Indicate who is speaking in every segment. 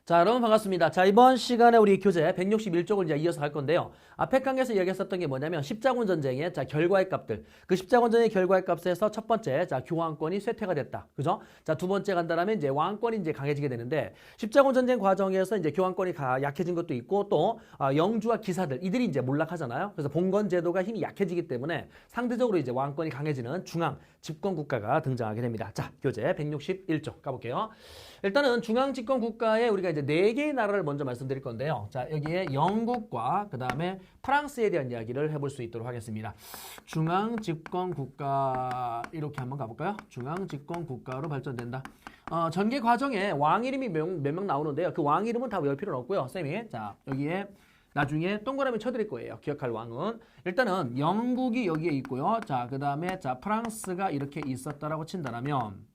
Speaker 1: 자, 여러분 반갑습니다. 자, 이번 시간에 우리 교재 161쪽을 이제 이어서 할 건데요. 앞에 강에서 이야기했었던 게 뭐냐면 십자군 전쟁의 결과의 값들. 그 십자군 전쟁의 결과의 값에서 첫 번째, 교황권이 쇠퇴가 됐다. 그죠? 자, 두 번째 간다라면 이제 왕권이 이제 강해지게 되는데 십자군 전쟁 과정에서 이제 교황권이 약해진 것도 있고 또 영주와 기사들 이들이 이제 몰락하잖아요. 그래서 봉건 제도가 힘이 약해지기 때문에 상대적으로 이제 왕권이 강해지는 중앙 집권 국가가 등장하게 됩니다. 자, 교재 161쪽 가볼게요. 일단은 중앙 집권 국가에 우리가 이제 4개의 나라를 먼저 말씀드릴 건데요. 자, 여기에 영국과 그 다음에 프랑스에 대한 이야기를 해볼 수 있도록 하겠습니다. 중앙 집권 국가 이렇게 한번 가볼까요? 중앙 집권 국가로 발전된다. 전개 과정에 왕 이름이 몇 명 나오는데요. 그 왕 이름은 다 외울 필요는 없고요. 쌤이 자 여기에 나중에 동그라미 쳐드릴 거예요. 기억할 왕은. 일단은 영국이 여기에 있고요. 자, 그 다음에 프랑스가 이렇게 있었다라고 친다라면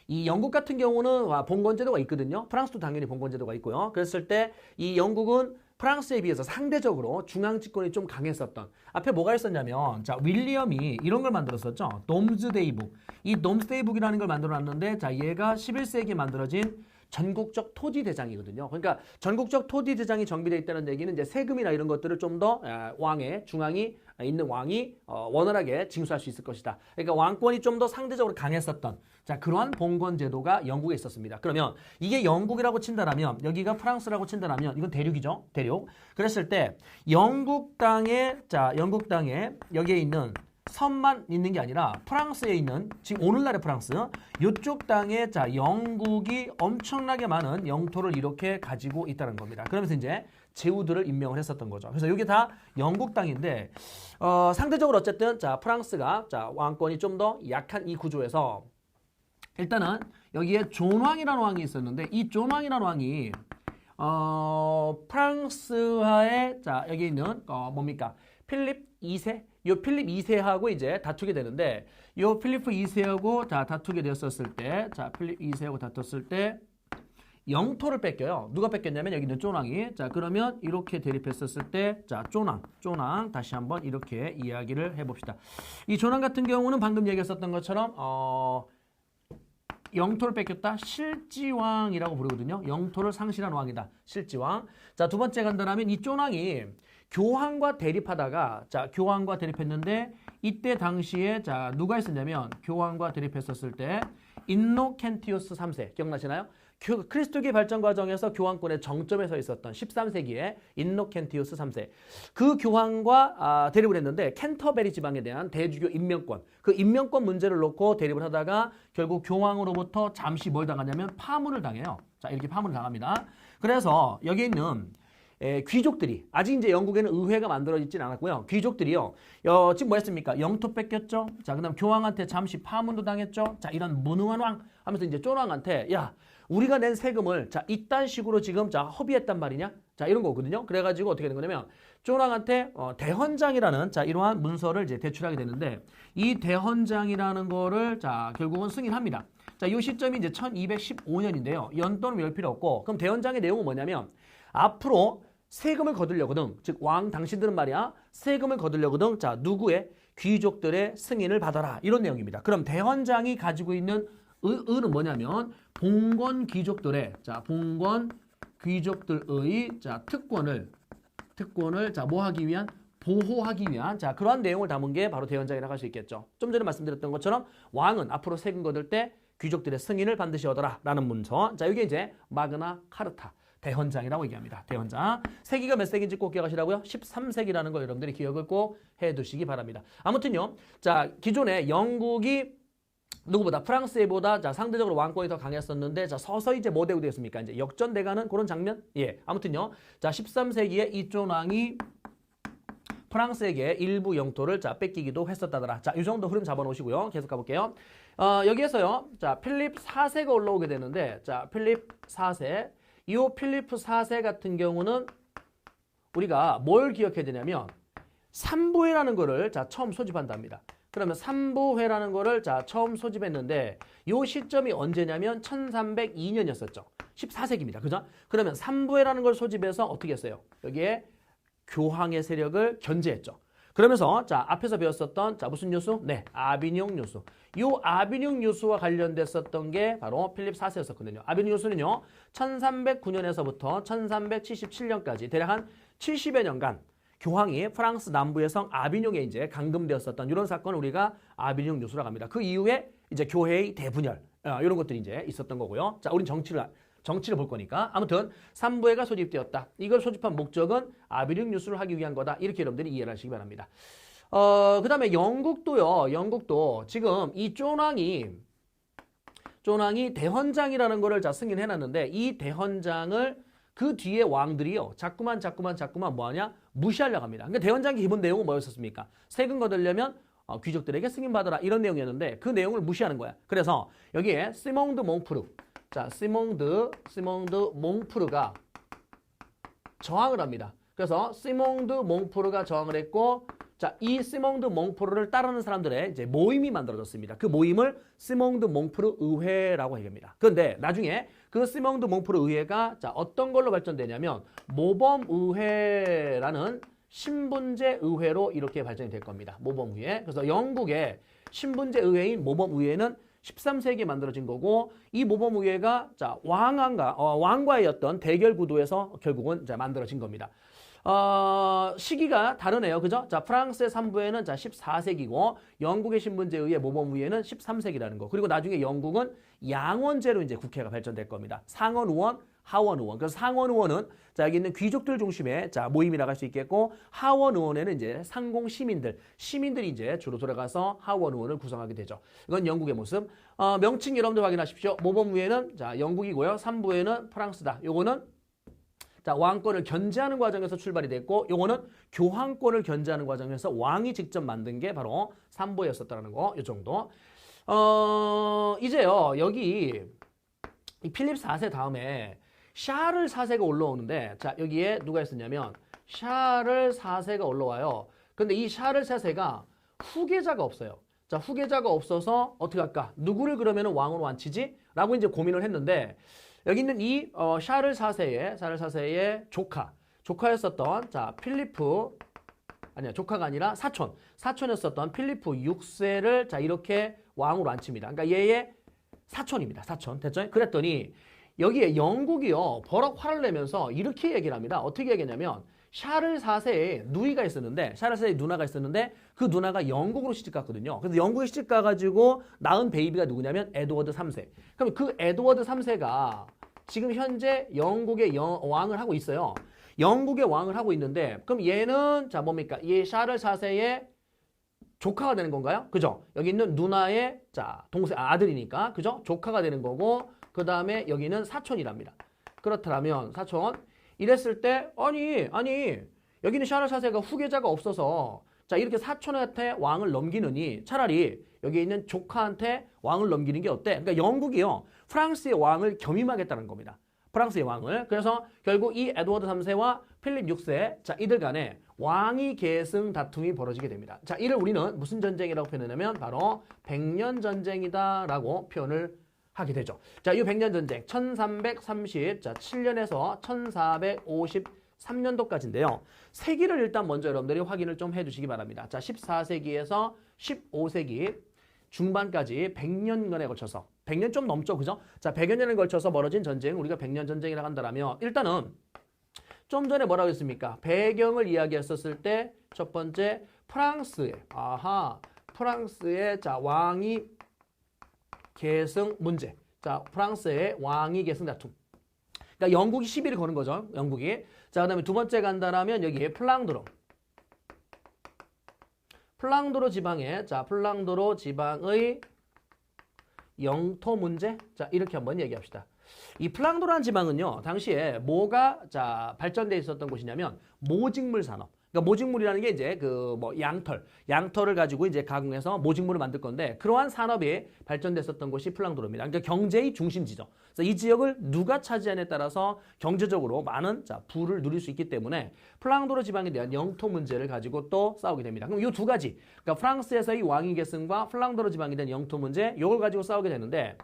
Speaker 1: 이 영국 같은 경우는 봉건제도가 있거든요. 프랑스도 당연히 봉건제도가 있고요. 그랬을 때 이 영국은 프랑스에 비해서 상대적으로 중앙 집권이 좀 강했었던 앞에 뭐가 있었냐면 자 윌리엄이 이런 걸 만들었었죠. 돔스데이북. 이 돔스데이북이라는 걸 만들어놨는데 자 얘가 11세기에 만들어진 전국적 토지 대장이거든요. 그러니까 전국적 토지 대장이 정비되어 있다는 얘기는 이제 세금이나 이런 것들을 좀 더 왕의 중앙이 있는 왕이 원활하게 징수할 수 있을 것이다. 그러니까 왕권이 좀 더 상대적으로 강했었던 자 그러한 봉건 제도가 영국에 있었습니다. 그러면 이게 영국이라고 친다라면 여기가 프랑스라고 친다라면 이건 대륙이죠. 대륙. 그랬을 때 영국 땅에 여기에 있는 섬만 있는 게 아니라 프랑스에 있는 지금 오늘날의 프랑스 이쪽 땅에 영국이 엄청나게 많은 영토를 이렇게 가지고 있다는 겁니다. 그러면서 이제 제후들을 임명을 했었던 거죠. 그래서 이게 다 영국 땅인데 상대적으로 어쨌든 프랑스가 왕권이 좀 더 약한 이 구조에서 일단은 여기에 존 왕이라는 왕이 있었는데 이 존 왕이라는 왕이 프랑스와의 여기 있는 뭡니까? 필립 2세? 요 필립 2세하고 이제 다투게 되는데 요 필립 2세하고 다투게 되었을 때 필립 2세하고 다퉜을 때 영토를 뺏겨요. 누가 뺏겼냐면 여기 있는 존왕이. 자, 그러면 이렇게 대립했었을 때 존왕 다시 한번 이렇게 이야기를 해 봅시다. 이 존왕 같은 경우는 방금 얘기했었던 것처럼 영토를 뺏겼다. 실지왕이라고 부르거든요. 영토를 상실한 왕이다. 실지왕. 자, 두 번째 간다라면 이 존왕이 교황과 대립하다가 교황과 대립했는데 이때 당시에 누가 있었냐면 교황과 대립했었을 때 인노켄티우스 3세 기억나시나요? 그리스도교 발전 과정에서 교황권의 정점에 서 있었던 13세기에 인노켄티우스 3세 그 교황과 대립을 했는데 캔터베리 지방에 대한 대주교 임명권 그 임명권 문제를 놓고 대립을 하다가 결국 교황으로부터 잠시 뭘 당하냐면 파문을 당해요. 자, 이렇게 파문을 당합니다. 그래서 여기 있는 귀족들이 아직 이제 영국에는 의회가 만들어지진 않았고요. 귀족들이요. 지금 뭐 했습니까? 영토 뺏겼죠. 자, 그다음 교황한테 잠시 파문도 당했죠. 자, 이런 무능한 왕 하면서 이제 쫀왕한테 야, 우리가 낸 세금을 이딴 식으로 지금 허비했단 말이냐? 자, 이런 거거든요. 그래가지고 어떻게 된 거냐면 쫀왕한테 대헌장이라는 이러한 문서를 이제 제출하게 되는데 이 대헌장이라는 거를 결국은 승인합니다. 자, 이 시점이 이제 1215년인데요. 연도는 외울 필요 없고 그럼 대헌장의 내용은 뭐냐면 앞으로 세금을 거두려거든 즉 왕 당신들은 말이야 세금을 거두려거든 누구의 귀족들의 승인을 받아라 이런 내용입니다. 그럼 대헌장이 가지고 있는 의는 뭐냐면 봉건 귀족들의 봉건 귀족들의 특권을 뭐 하기 위한 보호하기 위한 그러한 내용을 담은 게 바로 대헌장이라고 할 수 있겠죠. 좀 전에 말씀드렸던 것처럼 왕은 앞으로 세금 거둘 때 귀족들의 승인을 반드시 얻어라 라는 문서. 이게 이제 마그나 카르타 대헌장이라고 얘기합니다. 대헌장. 세기가 몇 세기인지 꼭 기억하시라고요? 13세기라는 걸 여러분들이 기억을 꼭 해두시기 바랍니다. 아무튼요. 기존에 영국이 누구보다 프랑스보다 상대적으로 왕권이 더 강했었는데 서서히 이제 뭐 되고 되었습니까? 이제 역전돼가는 그런 장면? 예. 아무튼요. 13세기에 이 존 왕이 프랑스에게 일부 영토를 뺏기기도 했었다더라. 이 정도 흐름 잡아놓으시고요. 계속 가볼게요. 여기에서요. 필립 4세가 올라오게 되는데 필립 4세 이 필립 4세 같은 경우는 우리가 뭘 기억해야 되냐면 삼부회라는 거를 처음 소집한답니다. 그러면 삼부회라는 거를 처음 소집했는데 이 시점이 언제냐면 1302년이었었죠. 14세기입니다. 그죠? 그러면 삼부회라는 걸 소집해서 어떻게 했어요? 여기에 교황의 세력을 견제했죠. 그러면서 자 앞에서 배웠었던 자 무슨 요소? 네, 아비뇽 요소. 요 아비뇽 요소와 관련됐었던 게 바로 필립 4세였었거든요. 아비뇽 요소는요 1309년에서부터 1377년까지 대략 한 70여 년간 교황이 프랑스 남부의 성 아비뇽에 이제 감금되었었던 이런 사건을 우리가 아비뇽 요소라고 합니다. 그 이후에 이제 교회의 대분열 이런 것들이 이제 있었던 거고요. 자, 우린 정치를 볼 거니까 아무튼 산부회가 소집되었다. 이걸 소집한 목적은 아비뇽 요소를 하기 위한 거다. 이렇게 여러분들이 이해를 하시기 바랍니다. 그 다음에 영국도요. 영국도 지금 이 쫀왕이 대헌장이라는 거를 자 승인해놨는데 이 대헌장을 그 뒤에 왕들이요. 자꾸만 뭐하냐? 무시하려고 합니다. 그러니까 대헌장의 기본 내용은 뭐였었습니까? 세금 거두려면 귀족들에게 승인받아라 이런 내용이었는데 그 내용을 무시하는 거야. 그래서 여기에 시몽드 몽프르 자 시몽드 몽프르가 저항을 합니다. 그래서 시몽드 몽프르가 저항을 했고 자, 이 시몽드 몽프르를 따르는 사람들의 이제 모임이 만들어졌습니다. 그 모임을 시몽드 몽프르 의회라고 얘기합니다. 그런데 나중에 그 시몽드 몽프르 의회가 자, 어떤 걸로 발전되냐면 모범 의회라는 신분제 의회로 이렇게 발전이 될 겁니다. 모범 의회. 그래서 영국의 신분제 의회인 모범 의회는 13세기에 만들어진 거고 이 모범 의회가 자, 왕과의 어떤 대결 구도에서 결국은 자, 만들어진 겁니다. 시기가 다르네요. 그죠? 자, 프랑스의 산부회는 자, 14세기고 영국의 신분제 의회 모범 의회는 13세기라는 거. 그리고 나중에 영국은 양원제로 이제 국회가 발전될 겁니다. 상원 의원, 하원 의원. 그래서 상원 의원은 자, 여기 있는 귀족들 중심의 자, 모임이라고 할 수 있겠고 하원 의원에는 이제 상공 시민들이 이제 주로 들어가서 하원 의원을 구성하게 되죠. 이건 영국의 모습. 명칭 여러분들 확인하십시오. 모범 의회는 자, 영국이고요. 산부회는 프랑스다. 요거는 자, 왕권을 견제하는 과정에서 출발이 됐고 요거는 교황권을 견제하는 과정에서 왕이 직접 만든 게 바로 산부회였었다는 거. 이 정도. 이제요. 여기 이 필립 4세 다음에 샤를 4세가 올라오는데 자, 여기에 누가 있었냐면 샤를 4세가 올라와요. 근데 이 샤를 4세가 후계자가 없어요. 자, 후계자가 없어서 어떻게 할까? 누구를 그러면 왕으로 앉히지? 라고 이제 고민을 했는데 여기 있는 이 샤를 4세의 조카였었던 자 필리프 아니야 조카가 아니라 사촌이었었던 필리프 6세를 자 이렇게 왕으로 앉힙니다. 그러니까 얘의 사촌입니다. 사촌 됐죠? 그랬더니 여기에 영국이요 버럭 화를 내면서 이렇게 얘기를 합니다. 어떻게 얘기했냐면 샤를 4세에 누이가 있었는데 샤를 4세에 누나가 있었는데 그 누나가 영국으로 시집갔거든요. 그래서 영국에 시집가가지고 낳은 베이비가 누구냐면 에드워드 3세. 그럼 그 에드워드 3세가 지금 현재 영국의 왕을 하고 있어요. 영국의 왕을 하고 있는데 그럼 얘는 자 뭡니까? 이 샤를 4세의 조카가 되는 건가요? 그죠? 여기 있는 누나의 자 동생 아들이니까 그죠? 조카가 되는 거고 그 다음에 여기는 사촌이랍니다. 그렇다면 사촌 이랬을 때 아니 여기는 샤를 4세가 후계자가 없어서 자 이렇게 사촌한테 왕을 넘기느니 차라리 여기 있는 조카한테 왕을 넘기는 게 어때? 그러니까 영국이요 프랑스의 왕을 겸임하겠다는 겁니다. 프랑스의 왕을. 그래서 결국 이 에드워드 3세와 필립 6세 자 이들 간에 왕위 계승 다툼이 벌어지게 됩니다. 자 이를 우리는 무슨 전쟁이라고 표현하냐면 바로 백년 전쟁이다라고 표현을 하게 되죠. 자, 이 백년 전쟁 1337년에서 1453년도까지인데요. 세기를 일단 먼저 여러분들이 확인을 좀 해주시기 바랍니다. 자, 14세기에서 15세기 중반까지 100년간에 걸쳐서 100년 좀 넘죠, 그죠? 자, 100여 년에 걸쳐서 벌어진 전쟁 우리가 백년 전쟁이라고 한다면 일단은 좀 전에 뭐라고 했습니까? 배경을 이야기했었을 때 첫 번째 프랑스의 자 왕이 계승 문제. 자, 프랑스의 왕위 계승 다툼. 그러니까 영국이 시비를 거는 거죠. 영국이. 자, 그다음에 두 번째 간다라면 여기에 플랑드로 지방의 자, 플랑드로 지방의 영토 문제. 자, 이렇게 한번 얘기합시다. 이 플랑드로라는 지방은요. 당시에 뭐가 자, 발전돼 있었던 곳이냐면 모직물 산업. 그러니까 모직물이라는 게 이제 그 뭐 양털을 가지고 이제 가공해서 모직물을 만들 건데 그러한 산업이 발전됐었던 곳이 플랑드로입니다. 그러니까 경제의 중심지죠. 그래서 이 지역을 누가 차지하냐에 따라서 경제적으로 많은 자 부를 누릴 수 있기 때문에 플랑드로 지방에 대한 영토 문제를 가지고 또 싸우게 됩니다. 그럼 이 두 가지, 그러니까 프랑스에서의 왕위 계승과 플랑드로 지방에 대한 영토 문제, 이걸 가지고 싸우게 되는데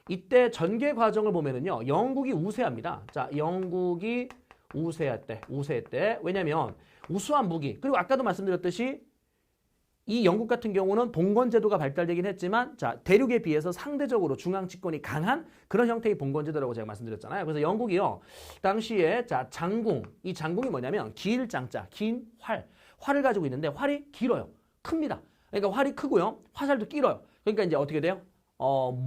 Speaker 1: 이때 전개 과정을 보면은요, 영국이 우세합니다. 자, 영국이 우세할 때, 왜냐면 우수한 무기, 그리고 아까도 말씀드렸듯이 이 영국 같은 경우는 봉건제도가 발달되긴 했지만 자 대륙에 비해서 상대적으로 중앙 집권이 강한 그런 형태의 봉건제도라고 제가 말씀드렸잖아요. 그래서 영국이요 당시에 자 장궁 이 장궁이 뭐냐면 길 장자 긴 활을 가지고 있는데 활이 길어요. 큽니다. 그러니까 활이 크고요 화살도 길어요. 그러니까 이제 어떻게 돼요?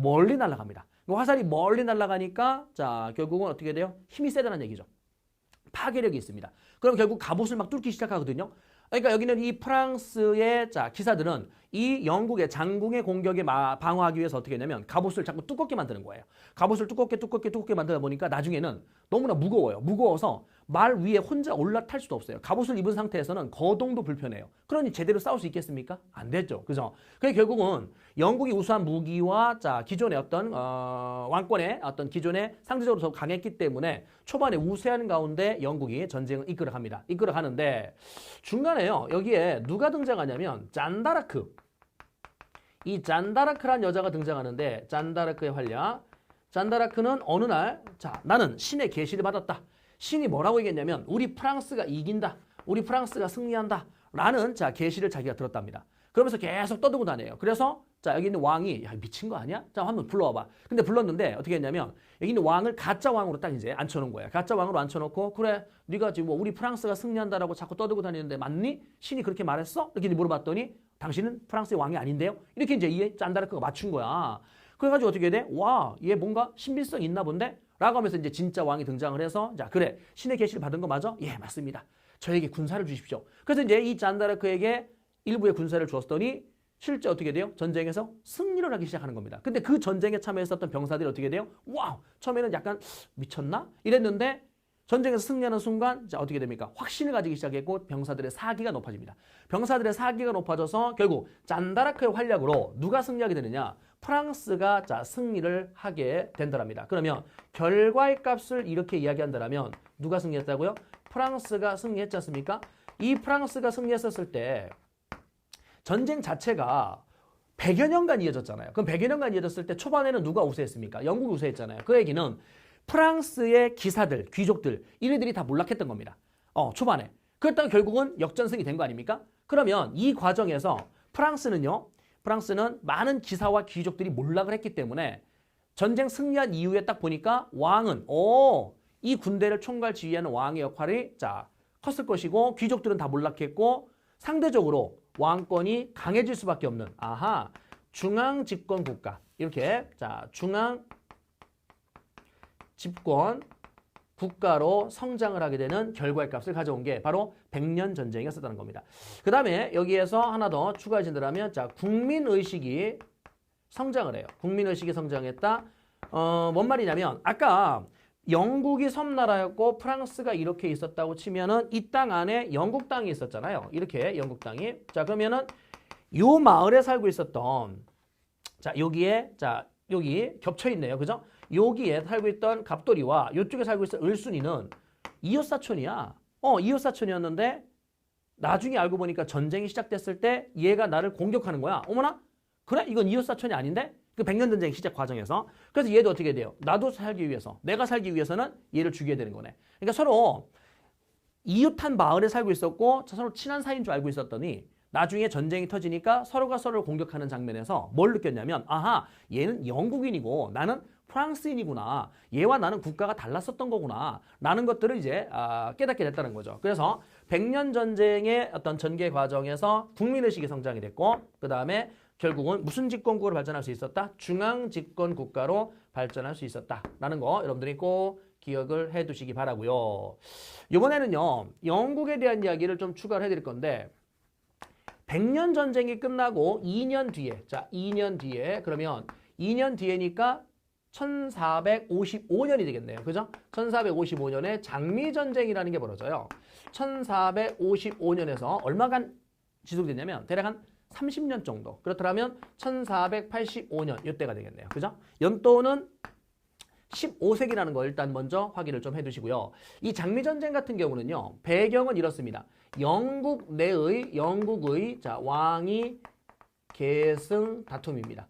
Speaker 1: 멀리 날아갑니다. 화살이 멀리 날아가니까 자 결국은 어떻게 돼요? 힘이 세다는 얘기죠. 파괴력이 있습니다. 그럼 결국 갑옷을 막 뚫기 시작하거든요. 그러니까 여기는 이 프랑스의 자 기사들은 이 영국의 장궁의 공격에 방어하기 위해서 어떻게 했냐면 갑옷을 자꾸 두껍게 만드는 거예요. 갑옷을 두껍게 만들다 보니까 나중에는 너무나 무거워요. 무거워서 말 위에 혼자 올라탈 수도 없어요. 갑옷을 입은 상태에서는 거동도 불편해요. 그러니 제대로 싸울 수 있겠습니까? 안 됐죠. 그죠? 그래서 결국은 영국이 우수한 무기와 자 기존의 어떤 왕권의 어떤 기존의 상대적으로 더 강했기 때문에 초반에 우세한 가운데 영국이 전쟁을 이끌어갑니다. 이끌어가는데 중간에요. 여기에 누가 등장하냐면 잔다라크. 이 잔다라크란 여자가 등장하는데 잔다라크의 활약. 잔다라크는 어느 날 자 나는 신의 계시를 받았다. 신이 뭐라고 얘기했냐면 우리 프랑스가 이긴다. 우리 프랑스가 승리한다. 라는 자 계시를 자기가 들었답니다. 그러면서 계속 떠들고 다녀요. 그래서 자 여기 있는 왕이 야 미친 거 아니야? 자 한번 불러와봐. 근데 불렀는데 어떻게 했냐면 여기 있는 왕을 가짜 왕으로 딱 이제 앉혀놓은 거야. 가짜 왕으로 앉혀놓고 그래 네가 지금 뭐 우리 프랑스가 승리한다라고 자꾸 떠들고 다니는데 맞니? 신이 그렇게 말했어? 이렇게 물어봤더니 당신은 프랑스의 왕이 아닌데요? 이렇게 이제 이 잔다르크가 맞춘 거야. 그래가지고 어떻게 돼? 와, 얘 뭔가 신빙성 있나 본데? 라고 하면서 이제 진짜 왕이 등장을 해서 자 그래 신의 계시를 받은 거 맞아? 예 맞습니다. 저에게 군사를 주십시오. 그래서 이제 이 잔다르크에게 일부의 군사를 주었더니 실제 어떻게 돼요? 전쟁에서 승리를 하기 시작하는 겁니다. 근데 그 전쟁에 참여했었던 병사들이 어떻게 돼요? 와우 처음에는 약간 미쳤나? 이랬는데 전쟁에서 승리하는 순간 자 어떻게 됩니까? 확신을 가지기 시작했고 병사들의 사기가 높아집니다. 병사들의 사기가 높아져서 결국 잔다라크의 활약으로 누가 승리하게 되느냐? 프랑스가 자 승리를 하게 된다랍니다. 그러면 결과의 값을 이렇게 이야기한다면 누가 승리했다고요? 프랑스가 승리했지 않습니까? 이 프랑스가 승리했었을 때 전쟁 자체가 100여 년간 이어졌잖아요. 그럼 100여 년간 이어졌을 때 초반에는 누가 우세했습니까? 영국이 우세했잖아요. 그 얘기는 프랑스의 기사들, 귀족들 이네들이 다 몰락했던 겁니다. 초반에. 그랬다가 결국은 역전승이 된 거 아닙니까? 그러면 이 과정에서 프랑스는 많은 기사와 귀족들이 몰락을 했기 때문에 전쟁 승리한 이후에 딱 보니까 왕은 이 군대를 총괄 지휘하는 왕의 역할이 자 컸을 것이고 귀족들은 다 몰락했고 상대적으로 왕권이 강해질 수밖에 없는 중앙 집권 국가 이렇게 자 중앙 집권 국가로 성장을 하게 되는 결과의 값을 가져온 게 바로 100년 전쟁이었다는 겁니다. 그 다음에 여기에서 하나 더 추가해진다면 자 국민의식이 성장을 해요. 국민의식이 성장했다. 뭔 말이냐면 아까 영국이 섬나라였고 프랑스가 이렇게 있었다고 치면은 이 땅 안에 영국 땅이 있었잖아요. 이렇게 영국 땅이. 자 그러면은 요 마을에 살고 있었던 자 여기에 자 여기 겹쳐 있네요. 그죠? 여기에 살고 있던 갑돌이와 이쪽에 살고 있던 을순이는 이웃사촌이야. 이웃사촌이었는데 나중에 알고 보니까 전쟁이 시작됐을 때 얘가 나를 공격하는 거야. 어머나? 그래? 이건 이웃사촌이 아닌데? 그 100년 전쟁 시작 과정에서. 그래서 얘도 어떻게 돼요? 나도 살기 위해서, 내가 살기 위해서는 얘를 죽여야 되는 거네. 그러니까 서로 이웃한 마을에 살고 있었고 서로 친한 사이인 줄 알고 있었더니 나중에 전쟁이 터지니까 서로가 서로를 공격하는 장면에서 뭘 느꼈냐면 얘는 영국인이고 나는 프랑스인이구나. 얘와 나는 국가가 달랐었던 거구나. 라는 것들을 이제 깨닫게 됐다는 거죠. 그래서 100년 전쟁의 어떤 전개 과정에서 국민의식이 성장이 됐고 그 다음에 결국은 무슨 집권국으로 발전할 수 있었다? 중앙 집권 국가로 발전할 수 있었다라는 거 여러분들이 꼭 기억을 해 두시기 바라고요. 이번에는요. 영국에 대한 이야기를 좀 추가를 해드릴 건데 100년 전쟁이 끝나고 2년 뒤에 자 2년 뒤에 그러면 2년 뒤에니까 1455년이 되겠네요. 그죠? 1455년에 장미전쟁이라는 게 벌어져요. 1455년에서 얼마간 지속됐냐면 대략 한 30년 정도. 그렇다면 1485년 이때가 되겠네요. 그죠? 연도는 15세기라는 거 일단 먼저 확인을 좀 해두시고요. 이 장미전쟁 같은 경우는요. 배경은 이렇습니다. 영국의 자 왕위 계승 다툼입니다.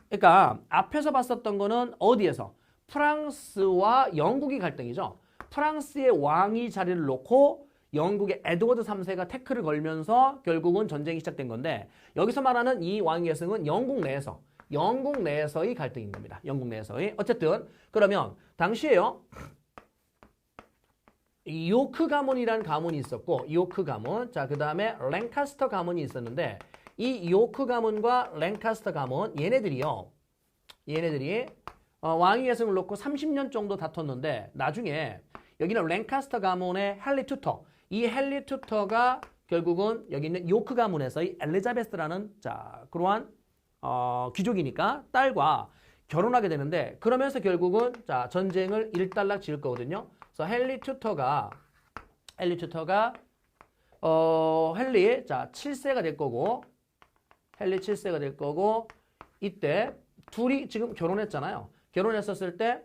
Speaker 1: 그러니까 앞에서 봤었던 거는 어디에서? 프랑스와 영국이 갈등이죠. 프랑스의 왕위 자리를 놓고 영국의 에드워드 3세가 태클을 걸면서 결국은 전쟁이 시작된 건데 여기서 말하는 이 왕위 계승은 영국 내에서의 갈등인 겁니다. 영국 내에서의. 어쨌든 그러면 당시에요. 요크 가문이라는 가문이 있었고 요크 가문, 자, 그 다음에 랭카스터 가문이 있었는데 이 요크 가문과 랭카스터 가문 얘네들이 왕위 계승을 놓고 30년 정도 다퉜는데 나중에 여기는 랭카스터 가문의 헨리 투터, 이 헨리 투터가 결국은 여기 있는 요크 가문에서의 엘리자베스라는 자 그러한 귀족이니까 딸과 결혼하게 되는데 그러면서 결국은 자 전쟁을 일단락 지을 거거든요. 그래서 헨리 투터가 헨리 자 7세가 될 거고 헨리 7세가 될 거고 이때 둘이 지금 결혼했잖아요. 결혼했었을 때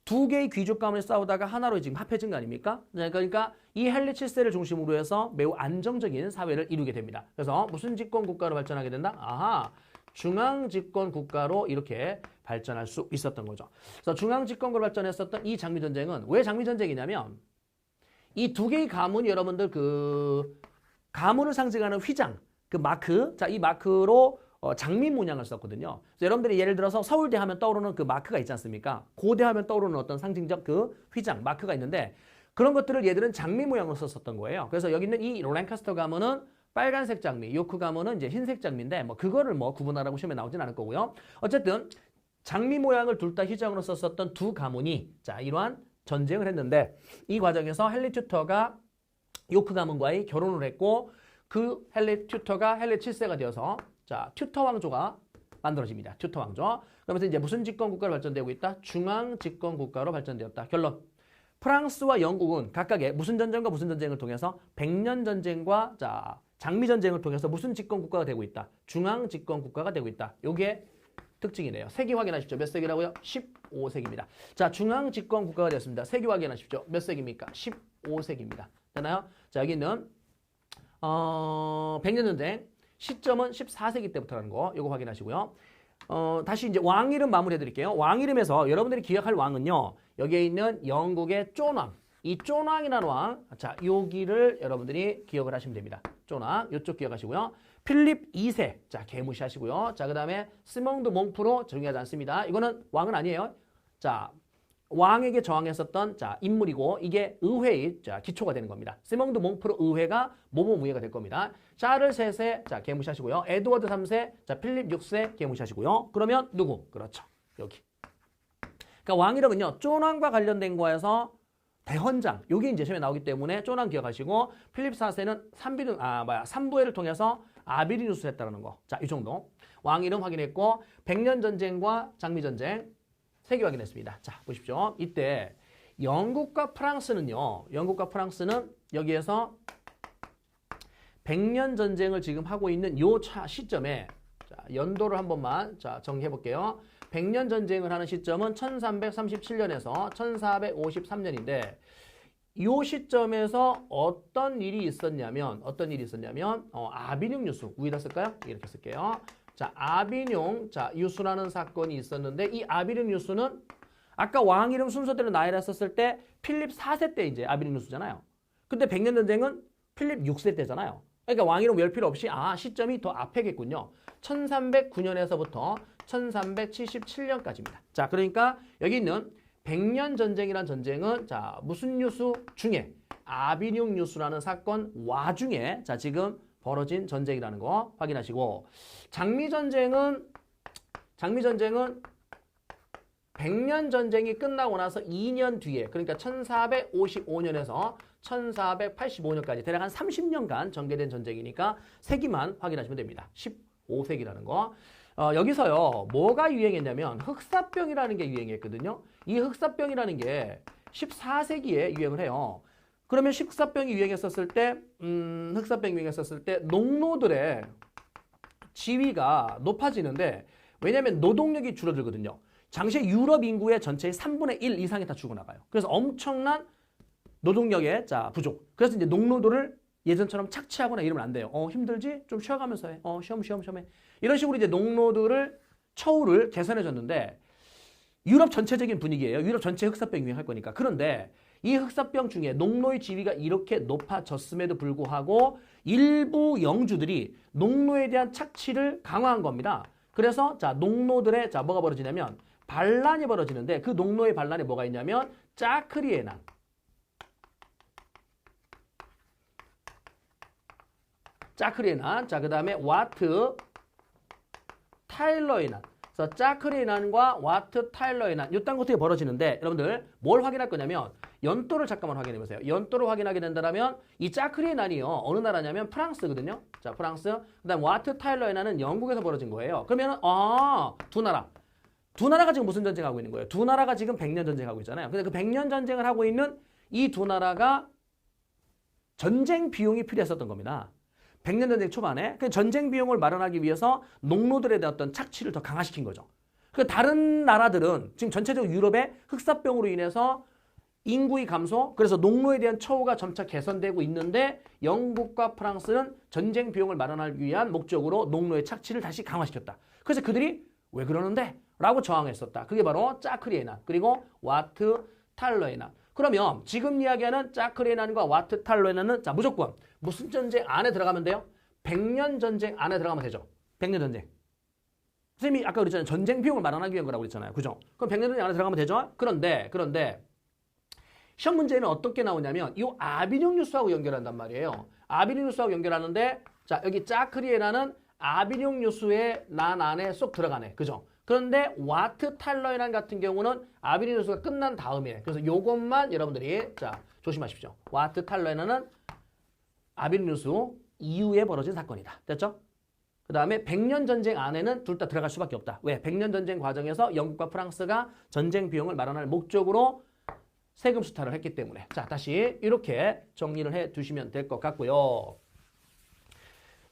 Speaker 1: 두 개의 귀족 가문이 싸우다가 하나로 지금 합해진 거 아닙니까? 그러니까 이 헨리 7세를 중심으로 해서 매우 안정적인 사회를 이루게 됩니다. 그래서 무슨 집권 국가로 발전하게 된다? 아하, 중앙 집권 국가로 이렇게 발전할 수 있었던 거죠. 그래서 중앙 집권으로 발전했었던 이 장미 전쟁은 왜 장미 전쟁이냐면 이 두 개의 가문이 여러분들 그 가문을 상징하는 휘장, 그 마크, 자, 이 마크로 장미 문양을 썼거든요. 그래서 여러분들이 예를 들어서 서울대 하면 떠오르는 그 마크가 있지 않습니까? 고대 하면 떠오르는 어떤 상징적 그 휘장, 마크가 있는데 그런 것들을 얘들은 장미 모양으로 썼었던 거예요. 그래서 여기 있는 이 랭카스터 가문은 빨간색 장미, 요크 가문은 이제 흰색 장미인데 뭐 그거를 뭐 구분하라고 시험에 나오진 않을 거고요. 어쨌든 장미 모양을 둘 다 휘장으로 썼었던 두 가문이 자 이러한 전쟁을 했는데 이 과정에서 헨리 튜터가 요크 가문과의 결혼을 했고 그 헨리 튜터가 헨리 7세가 되어서 자 튜터 왕조가 만들어집니다. 튜터 왕조. 그러면서 이제 무슨 집권 국가로 발전되고 있다? 중앙 집권 국가로 발전되었다. 결론. 프랑스와 영국은 각각의 무슨 전쟁과 무슨 전쟁을 통해서 백년 전쟁과 자 장미 전쟁을 통해서 무슨 집권 국가가 되고 있다. 중앙 집권 국가가 되고 있다. 요게 특징이네요. 세기 확인하십시오. 몇 세기라고요? 15세기입니다. 자, 중앙 집권 국가가 되었습니다. 세기 확인하십시오. 몇 세기입니까? 15세기입니다. 되나요? 자, 여기 있는 백년 전쟁 시점은 14세기 때부터라는 거 요거 확인하시고요. 다시 이제 왕 이름 마무리해 드릴게요. 왕 이름에서 여러분들이 기억할 왕은요. 여기에 있는 영국의 존왕. 이 존왕이라는 왕. 자, 여기를 여러분들이 기억을 하시면 됩니다. 존왕. 요쪽 기억하시고요. 필립 2세. 자, 개무시하시고요. 자, 그다음에 스몽드 몽프로 중요하지 않습니다. 이거는 왕은 아니에요. 자, 왕에게 저항했었던 자 인물이고 이게 의회의 자 기초가 되는 겁니다. 스몽드 몽프로 의회가 모범의회가 될 겁니다. 샤를 3세 자 개무시하시고요. 에드워드 3세 자 필립 6세 개무시하시고요. 그러면 누구? 그렇죠. 여기. 그러니까 왕 이름은요. 존왕과 관련된 거에서 대헌장 요게 이제 시험에 나오기 때문에 존왕 기억하시고 필립 4세는 삼부회를 통해서 아비리누스를 했다는 거. 자, 이 정도. 왕 이름 확인했고 백년 전쟁과 장미 전쟁 세기 확인했습니다. 자, 보십시오. 이때 영국과 프랑스는요. 영국과 프랑스는 여기에서 백년 전쟁을 지금 하고 있는 요 시점에 자, 연도를 한 번만 자, 정리해 볼게요. 백년 전쟁을 하는 시점은 1337년에서 1453년인데 요 시점에서 어떤 일이 있었냐면 아비뇽 유수 위에다 쓸까요? 이렇게 쓸게요. 자, 아비뇽 유수라는 사건이 있었는데 이 아비뇽 유수는 아까 왕 이름 순서대로 나열을 했었을 때 필립 4세 때 이제 아비뇽 유수잖아요. 근데 백년 전쟁은 필립 6세 때잖아요. 그러니까 왕 이름 열 필요 없이 시점이 더 앞에겠군요. 1309년에서부터 1377년까지입니다. 자, 그러니까 여기 있는 백년 전쟁이란 전쟁은 자, 무슨 유수 중에 아비뇽 유수라는 사건 와중에 자, 지금 벌어진 전쟁이라는 거 확인하시고 장미 전쟁은 백년 전쟁이 끝나고 나서 2년 뒤에 그러니까 1455년에서 1485년까지 대략 한 30년간 전개된 전쟁이니까 세기만 확인하시면 됩니다. 15세기라는 거. 여기서요. 뭐가 유행했냐면 흑사병이라는 게 유행했거든요. 이 흑사병이라는 게 14세기에 유행을 해요. 그러면 흑사병이 유행했었을 때 농노들의 지위가 높아지는데 왜냐하면 노동력이 줄어들거든요. 당시에 유럽 인구의 전체의 3분의 1 이상이 다 죽어나가요. 그래서 엄청난 노동력의 부족. 그래서 이제 농노들을 예전처럼 착취하거나 이러면 안 돼요. 힘들지? 좀 쉬어가면서 해. 쉬엄 해. 이런 식으로 이제 농노들을 처우를 개선해 줬는데 유럽 전체적인 분위기예요. 유럽 전체 흑사병 유행할 거니까. 그런데 이 흑사병 중에 농노의 지위가 이렇게 높아졌음에도 불구하고 일부 영주들이 농노에 대한 착취를 강화한 겁니다. 그래서 자 농노들의 자 뭐가 벌어지냐면 반란이 벌어지는데 그 농노의 반란에 뭐가 있냐면 짜크리의 난. 짜크리의 난. 자, 그 다음에 와트 타일러의 난. 그래서 짜크리의 난과 와트 타일러의 난. 이딴 것들이 벌어지는데 여러분들 뭘 확인할 거냐면 연도를 잠깐만 확인해 보세요. 연도를 확인하게 된다면 이 짜크리의 난이요. 어느 나라냐면 프랑스거든요. 자, 프랑스. 그다음 와트 타일러의 난은 영국에서 벌어진 거예요. 그러면 두 나라. 두 나라가 지금 무슨 전쟁하고 있는 거예요? 두 나라가 지금 100년 전쟁하고 있잖아요. 근데 그 100년 전쟁을 하고 있는 이 두 나라가 전쟁 비용이 필요했었던 겁니다. 100년 전쟁 초반에 그 전쟁 비용을 마련하기 위해서 농노들에 대한 어떤 착취를 더 강화시킨 거죠. 그 다른 나라들은 지금 전체적으로 유럽의 흑사병으로 인해서 인구의 감소, 그래서 농노에 대한 처우가 점차 개선되고 있는데 영국과 프랑스는 전쟁 비용을 마련하기 위한 목적으로 농노의 착취를 다시 강화시켰다. 그래서 그들이 왜 그러는데? 라고 저항했었다. 그게 바로 짜크리의 난, 그리고 와트 탈러의 난. 그러면 지금 이야기하는 짜크리의 난과 와트 탈러의 난은 자 무조건 무슨 전쟁 안에 들어가면 돼요? 100년 전쟁 안에 들어가면 되죠. 100년 전쟁. 선생님이 아까 그랬잖아요. 전쟁 비용을 마련하기 위한 거라고 그랬잖아요. 그죠? 그럼 100년 전쟁 안에 들어가면 되죠? 그런데 시험 문제는 어떻게 나오냐면 이 아비뇽 뉴스하고 연결한단 말이에요. 아비뇽 뉴스하고 연결하는데 자 여기 짜크리의 난은 아비뇽 뉴스의 난 안에 쏙 들어가네. 그죠? 그런데 와트 탈러의 난 같은 경우는 아비뇽 뉴스가 끝난 다음이에요. 그래서 요것만 여러분들이 자 조심하십시오. 와트 탈러의 난은 아비뇽 뉴스 이후에 벌어진 사건이다. 됐죠? 그 다음에 100년 전쟁 안에는 둘 다 들어갈 수밖에 없다. 왜? 100년 전쟁 과정에서 영국과 프랑스가 전쟁 비용을 마련할 목적으로 세금 수탈을 했기 때문에. 자, 다시 이렇게 정리를 해 두시면 될 것 같고요.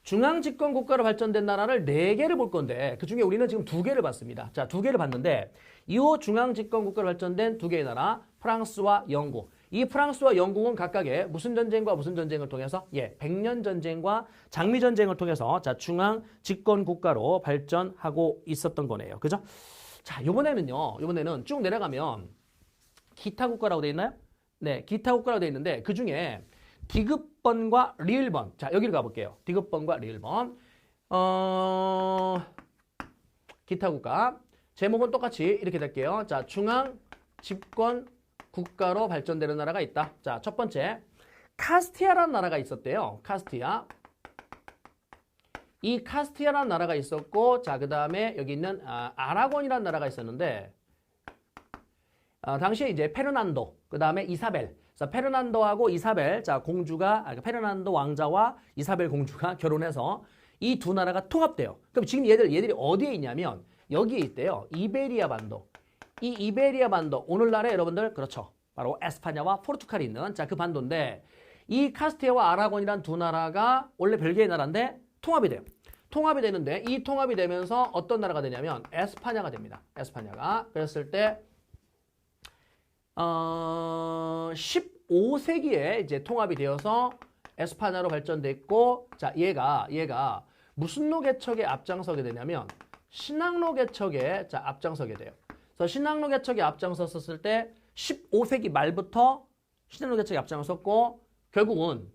Speaker 1: 중앙집권 국가로 발전된 나라를 4개를 볼 건데 그중에 우리는 지금 2개를 봤습니다. 자, 2개를 봤는데 이 중앙집권 국가로 발전된 2개의 나라 프랑스와 영국. 이 프랑스와 영국은 각각의 무슨 전쟁과 무슨 전쟁을 통해서 100년 전쟁과 장미 전쟁을 통해서 자, 중앙집권 국가로 발전하고 있었던 거네요. 그죠? 자, 요번에는 쭉 내려가면 기타 국가라고 돼 있나요? 네, 기타 국가라고 돼 있는데 그중에 디귿번과 리을번. 자, 여기를 가볼게요. 디귿번과 리을번. 기타 국가. 제목은 똑같이 이렇게 될게요. 자, 중앙 집권 국가로 발전되는 나라가 있다. 자, 첫 번째. 카스티아라는 나라가 있었대요. 카스티아. 이 카스티아라는 나라가 있었고, 자, 그 다음에 여기 있는 아라곤이라는 나라가 있었는데, 당시에 이제 페르난도, 그 다음에 이사벨. 그래서 페르난도하고 이사벨, 자, 페르난도 왕자와 이사벨 공주가 결혼해서 이 두 나라가 통합돼요. 그럼 지금 얘들이 어디에 있냐면 여기에 있대요. 이베리아 반도. 이 이베리아 반도, 오늘날에 여러분들, 그렇죠. 바로 에스파냐와 포르투갈이 있는, 자, 그 반도인데 이 카스티아와 아라곤이란 두 나라가 원래 별개의 나라인데 통합이 돼요. 통합이 되는데 이 통합이 되면서 어떤 나라가 되냐면 에스파냐가 됩니다. 에스파냐가. 그랬을 때 15세기에 이제 통합이 되어서 에스파냐로 발전됐고, 자, 얘가 무슨 로 개척에 앞장서게 되냐면 신앙로 개척에 자, 앞장서게 돼요. 그래서 신앙로 개척에 앞장섰을 때 15세기 말부터 신앙로 개척에 앞장섰고 결국은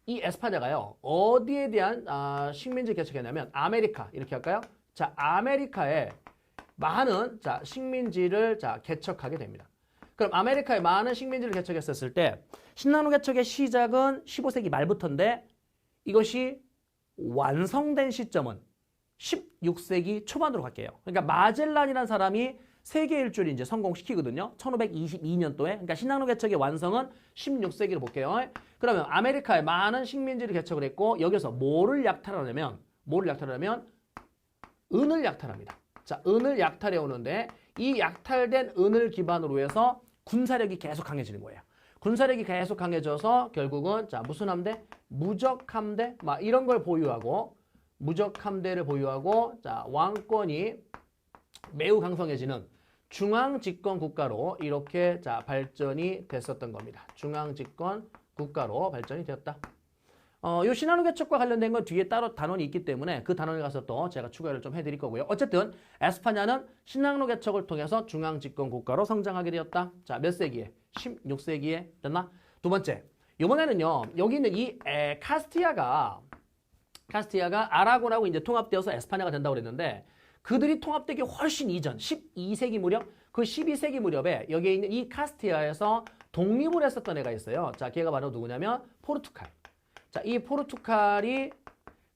Speaker 1: 이 에스파냐가요. 어디에 대한 식민지 개척했냐면 아메리카, 이렇게 할까요? 자, 아메리카에 많은 자, 식민지를 자, 개척하게 됩니다. 그럼 아메리카에 많은 식민지를 개척했었을 때 신라노 개척의 시작은 15세기 말부터인데 이것이 완성된 시점은 16세기 초반으로 갈게요. 그러니까 마젤란이라는 사람이 세계 일주를 이제 성공시키거든요. 1522년도에. 그러니까 신라노 개척의 완성은 16세기로 볼게요. 그러면 아메리카에 많은 식민지를 개척을 했고 여기서 뭐를 약탈하냐면 은을 약탈합니다. 자, 은을 약탈해 오는데 이 약탈된 은을 기반으로 해서 군사력이 계속 강해지는 거예요. 군사력이 계속 강해져서 결국은 자, 무슨 함대? 무적함대? 막 이런 걸 보유하고 무적함대를 보유하고 자, 왕권이 매우 강성해지는 중앙집권 국가로 이렇게 자, 발전이 됐었던 겁니다. 중앙집권 국가로 발전이 되었다. 요 시나누 개척과 관련된 건 뒤에 따로 단원이 있기 때문에 그 단원에 가서 또 제가 추가를 좀 해드릴 거고요. 어쨌든 에스파냐는 시나누 개척을 통해서 중앙 집권 국가로 성장하게 되었다. 자, 몇 세기에? 16세기에 됐나? 두 번째, 이번에는요. 여기 있는 이 카스티아가 아라곤하고 이제 통합되어서 에스파냐가 된다고 그랬는데 그들이 통합되기 훨씬 이전 12세기 무렵 그 12세기 무렵에 여기에 있는 이 카스티아에서 독립을 했었던 애가 있어요. 자, 걔가 바로 누구냐면 포르투갈. 자, 이 포르투갈이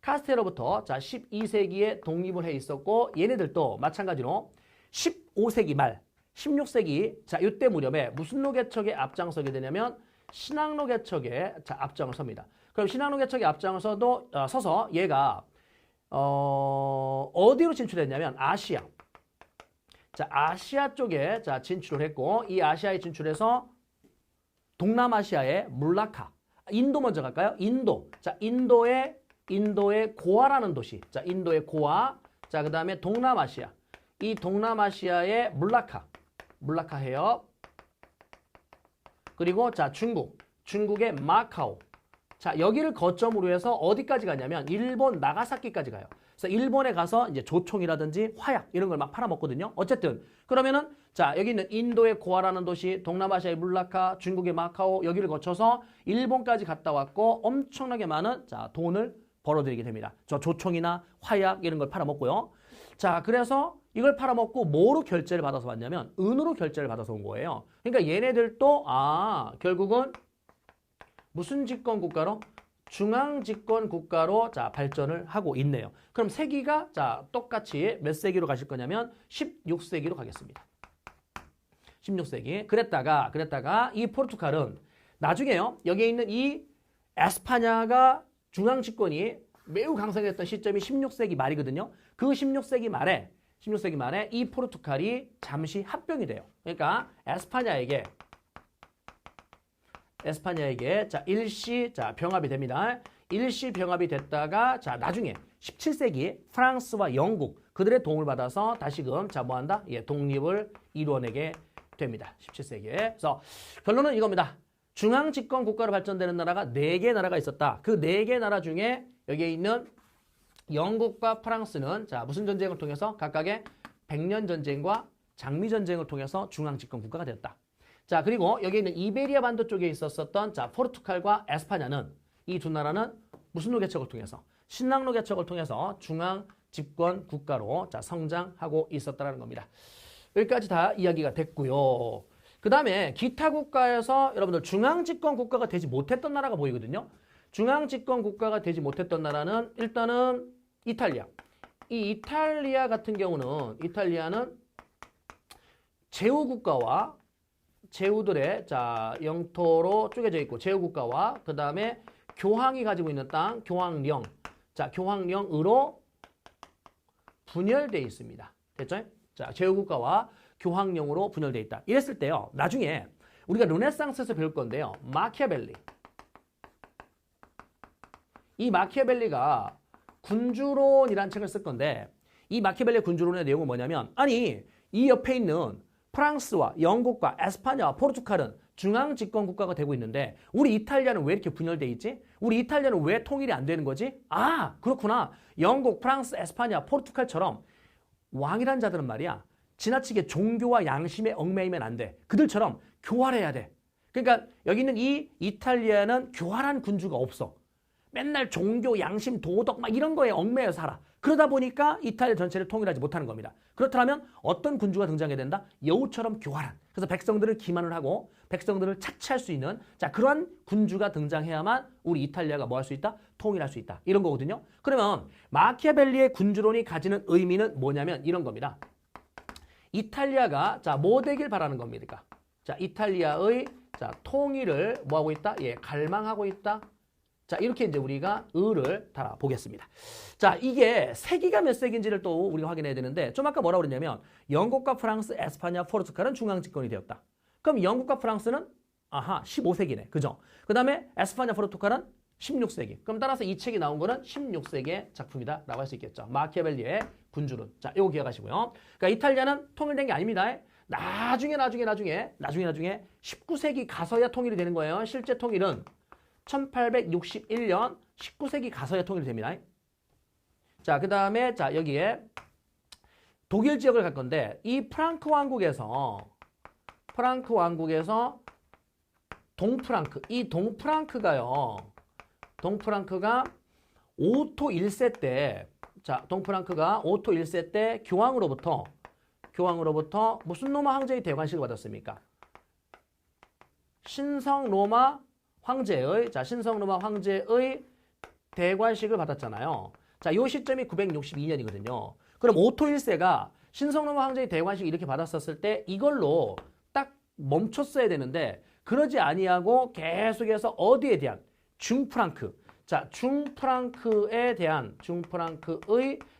Speaker 1: 카스티아로부터 자 12세기에 독립을 해 있었고 얘네들도 마찬가지로 15세기 말 16세기 자 이때 무렵에 무슨 로 개척에 앞장서게 되냐면 신앙로 개척에 자 앞장을 섭니다. 그럼 신앙로 개척에 앞장을 서서 얘가 어디로 진출했냐면 아시아. 자, 아시아 쪽에 자 진출을 했고 이 아시아에 진출해서 동남아시아의 물라카. 인도 먼저 갈까요? 인도. 자, 인도의 고아라는 도시. 자, 인도의 고아. 자, 그다음에 동남아시아. 이 동남아시아의 물라카 해협. 그리고 자, 중국의 마카오. 자, 여기를 거점으로 해서 어디까지 가냐면 일본 나가사키까지 가요. 그래서 일본에 가서 이제 조총이라든지 화약 이런 걸 막 팔아먹거든요. 어쨌든 그러면은 자, 여기 있는 인도의 고아라는 도시, 동남아시아의 물라카, 중국의 마카오 여기를 거쳐서 일본까지 갔다 왔고 엄청나게 많은 자, 돈을 벌어들이게 됩니다. 저 조총이나 화약 이런 걸 팔아먹고요. 자, 그래서 이걸 팔아먹고 뭐로 결제를 받아서 왔냐면 은으로 결제를 받아서 온 거예요. 그러니까 얘네들도 결국은 무슨 집권 국가로? 중앙 집권 국가로 자 발전을 하고 있네요. 그럼 세기가 자 똑같이 몇 세기로 가실 거냐면 16세기로 가겠습니다. 16세기. 그랬다가 이 포르투갈은 나중에요. 여기에 있는 이 에스파냐가 중앙 집권이 매우 강성했던 시점이 16세기 말이거든요. 그 16세기 말에 이 포르투갈이 잠시 합병이 돼요. 그러니까 에스파냐에게 자 일시 자 병합이 됩니다. 일시 병합이 됐다가 자 나중에 17세기 프랑스와 영국 그들의 도움을 받아서 다시금 자 뭐한다? 예, 독립을 이루어내게 됩니다. 17세기에. 그래서 결론은 이겁니다. 중앙 집권 국가로 발전되는 나라가 4개 나라가 있었다. 그 4개 나라 중에 여기에 있는 영국과 프랑스는 자 무슨 전쟁을 통해서 각각의 백년 전쟁과 장미 전쟁을 통해서 중앙 집권 국가가 되었다. 자, 그리고 여기 있는 이베리아 반도 쪽에 있었던 자, 포르투갈과 에스파냐는 이 두 나라는 무슨 로 개척을 통해서 신랑로 개척을 통해서 중앙 집권 국가로 자, 성장하고 있었다는 겁니다. 여기까지 다 이야기가 됐고요. 그다음에 기타 국가에서 여러분들 중앙 집권 국가가 되지 못했던 나라가 보이거든요. 중앙 집권 국가가 되지 못했던 나라는 일단은 이탈리아. 이 이탈리아 같은 경우는 이탈리아는 제후 국가와 제후들의 자 영토로 쪼개져 있고 제후 국가와 그 다음에 교황이 가지고 있는 땅 교황령 자 교황령으로 분열되어 있습니다. 됐죠? 자 제후 국가와 교황령으로 분열되어 있다. 이랬을 때요. 나중에 우리가 르네상스에서 배울 건데요. 마키아벨리. 이 마키아벨리가 군주론이라는 책을 쓸 건데 이 마키아벨리 군주론의 내용은 뭐냐면 아니 이 옆에 있는 프랑스와 영국과 에스파냐와 포르투갈은 중앙 집권 국가가 되고 있는데 우리 이탈리아는 왜 이렇게 분열돼 있지? 우리 이탈리아는 왜 통일이 안 되는 거지? 아 그렇구나. 영국, 프랑스, 에스파냐, 포르투갈처럼 왕이란 자들은 말이야. 지나치게 종교와 양심에 얽매이면 안 돼. 그들처럼 교활해야 돼. 그러니까 여기 있는 이 이탈리아는 교활한 군주가 없어. 맨날 종교, 양심, 도덕 막 이런 거에 얽매여 살아. 그러다 보니까 이탈리아 전체를 통일하지 못하는 겁니다. 그렇다면 어떤 군주가 등장해야 된다? 여우처럼 교활한. 그래서 백성들을 기만을 하고 백성들을 착취할 수 있는 자 그러한 군주가 등장해야만 우리 이탈리아가 뭐 할 수 있다? 통일할 수 있다. 이런 거거든요. 그러면 마키아벨리의 군주론이 가지는 의미는 뭐냐면 이런 겁니다. 이탈리아가 자 뭐 되길 바라는 겁니까? 자 이탈리아의 자 통일을 뭐 하고 있다? 예, 갈망하고 있다. 자 이렇게 이제 우리가 을을 달아보겠습니다. 자 이게 세기가 몇 세기인지를 또 우리가 확인해야 되는데 좀 아까 뭐라고 그랬냐면 영국과 프랑스, 에스파냐, 포르투갈은 중앙 집권이 되었다. 그럼 영국과 프랑스는 15세기네. 그죠? 그 다음에 에스파냐, 포르투갈은 16세기. 그럼 따라서 이 책이 나온 거는 16세기의 작품이다 라고 할 수 있겠죠. 마키아벨리의 군주론. 자 이거 기억하시고요. 그러니까 이탈리아는 통일된 게 아닙니다. 나중에 19세기 가서야 통일이 되는 거예요. 실제 통일은 1861년 19세기 가서야 통일이 됩니다. 자, 그 다음에 자 여기에 독일 지역을 갈 건데 이 프랑크 왕국에서 동프랑크, 이 동프랑크가 오토 1세 때, 자, 동프랑크가 오토 1세 때 교황으로부터 무슨 로마 황제의 대관식을 받았습니까? 신성 로마 황제의 대관식을 받았잖아요. 자, 요 시점이 962년이거든요. 그럼 오토 1세가 신성 로마 황제의 대관식 이렇게 받았었을 때 이걸로 딱 멈췄어야 되는데 그러지 아니하고 계속해서 어디에 대한 중프랑크의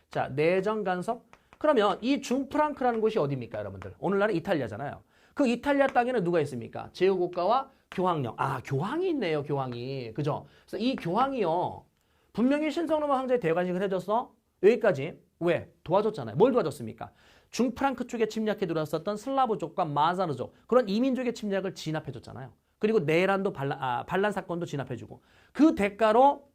Speaker 1: 자, 내정 간섭. 그러면 이 중프랑크라는 곳이 어디입니까, 여러분들? 오늘날은 이탈리아잖아요. 그 이탈리아 땅에는 누가 있습니까? 제후국가와 교황령. 아, 교황이 있네요, 교황이. 그죠? 그래서 이 교황이요. 분명히 신성로마 황제의 대관식을 해줬어. 여기까지. 왜? 도와줬잖아요. 뭘 도와줬습니까? 중프랑크 쪽에 침략해 들어왔었던 슬라브족과 마자르족 그런 이민족의 침략을 진압해줬잖아요. 그리고 네란도 반란 사건도 진압해주고 그 대가로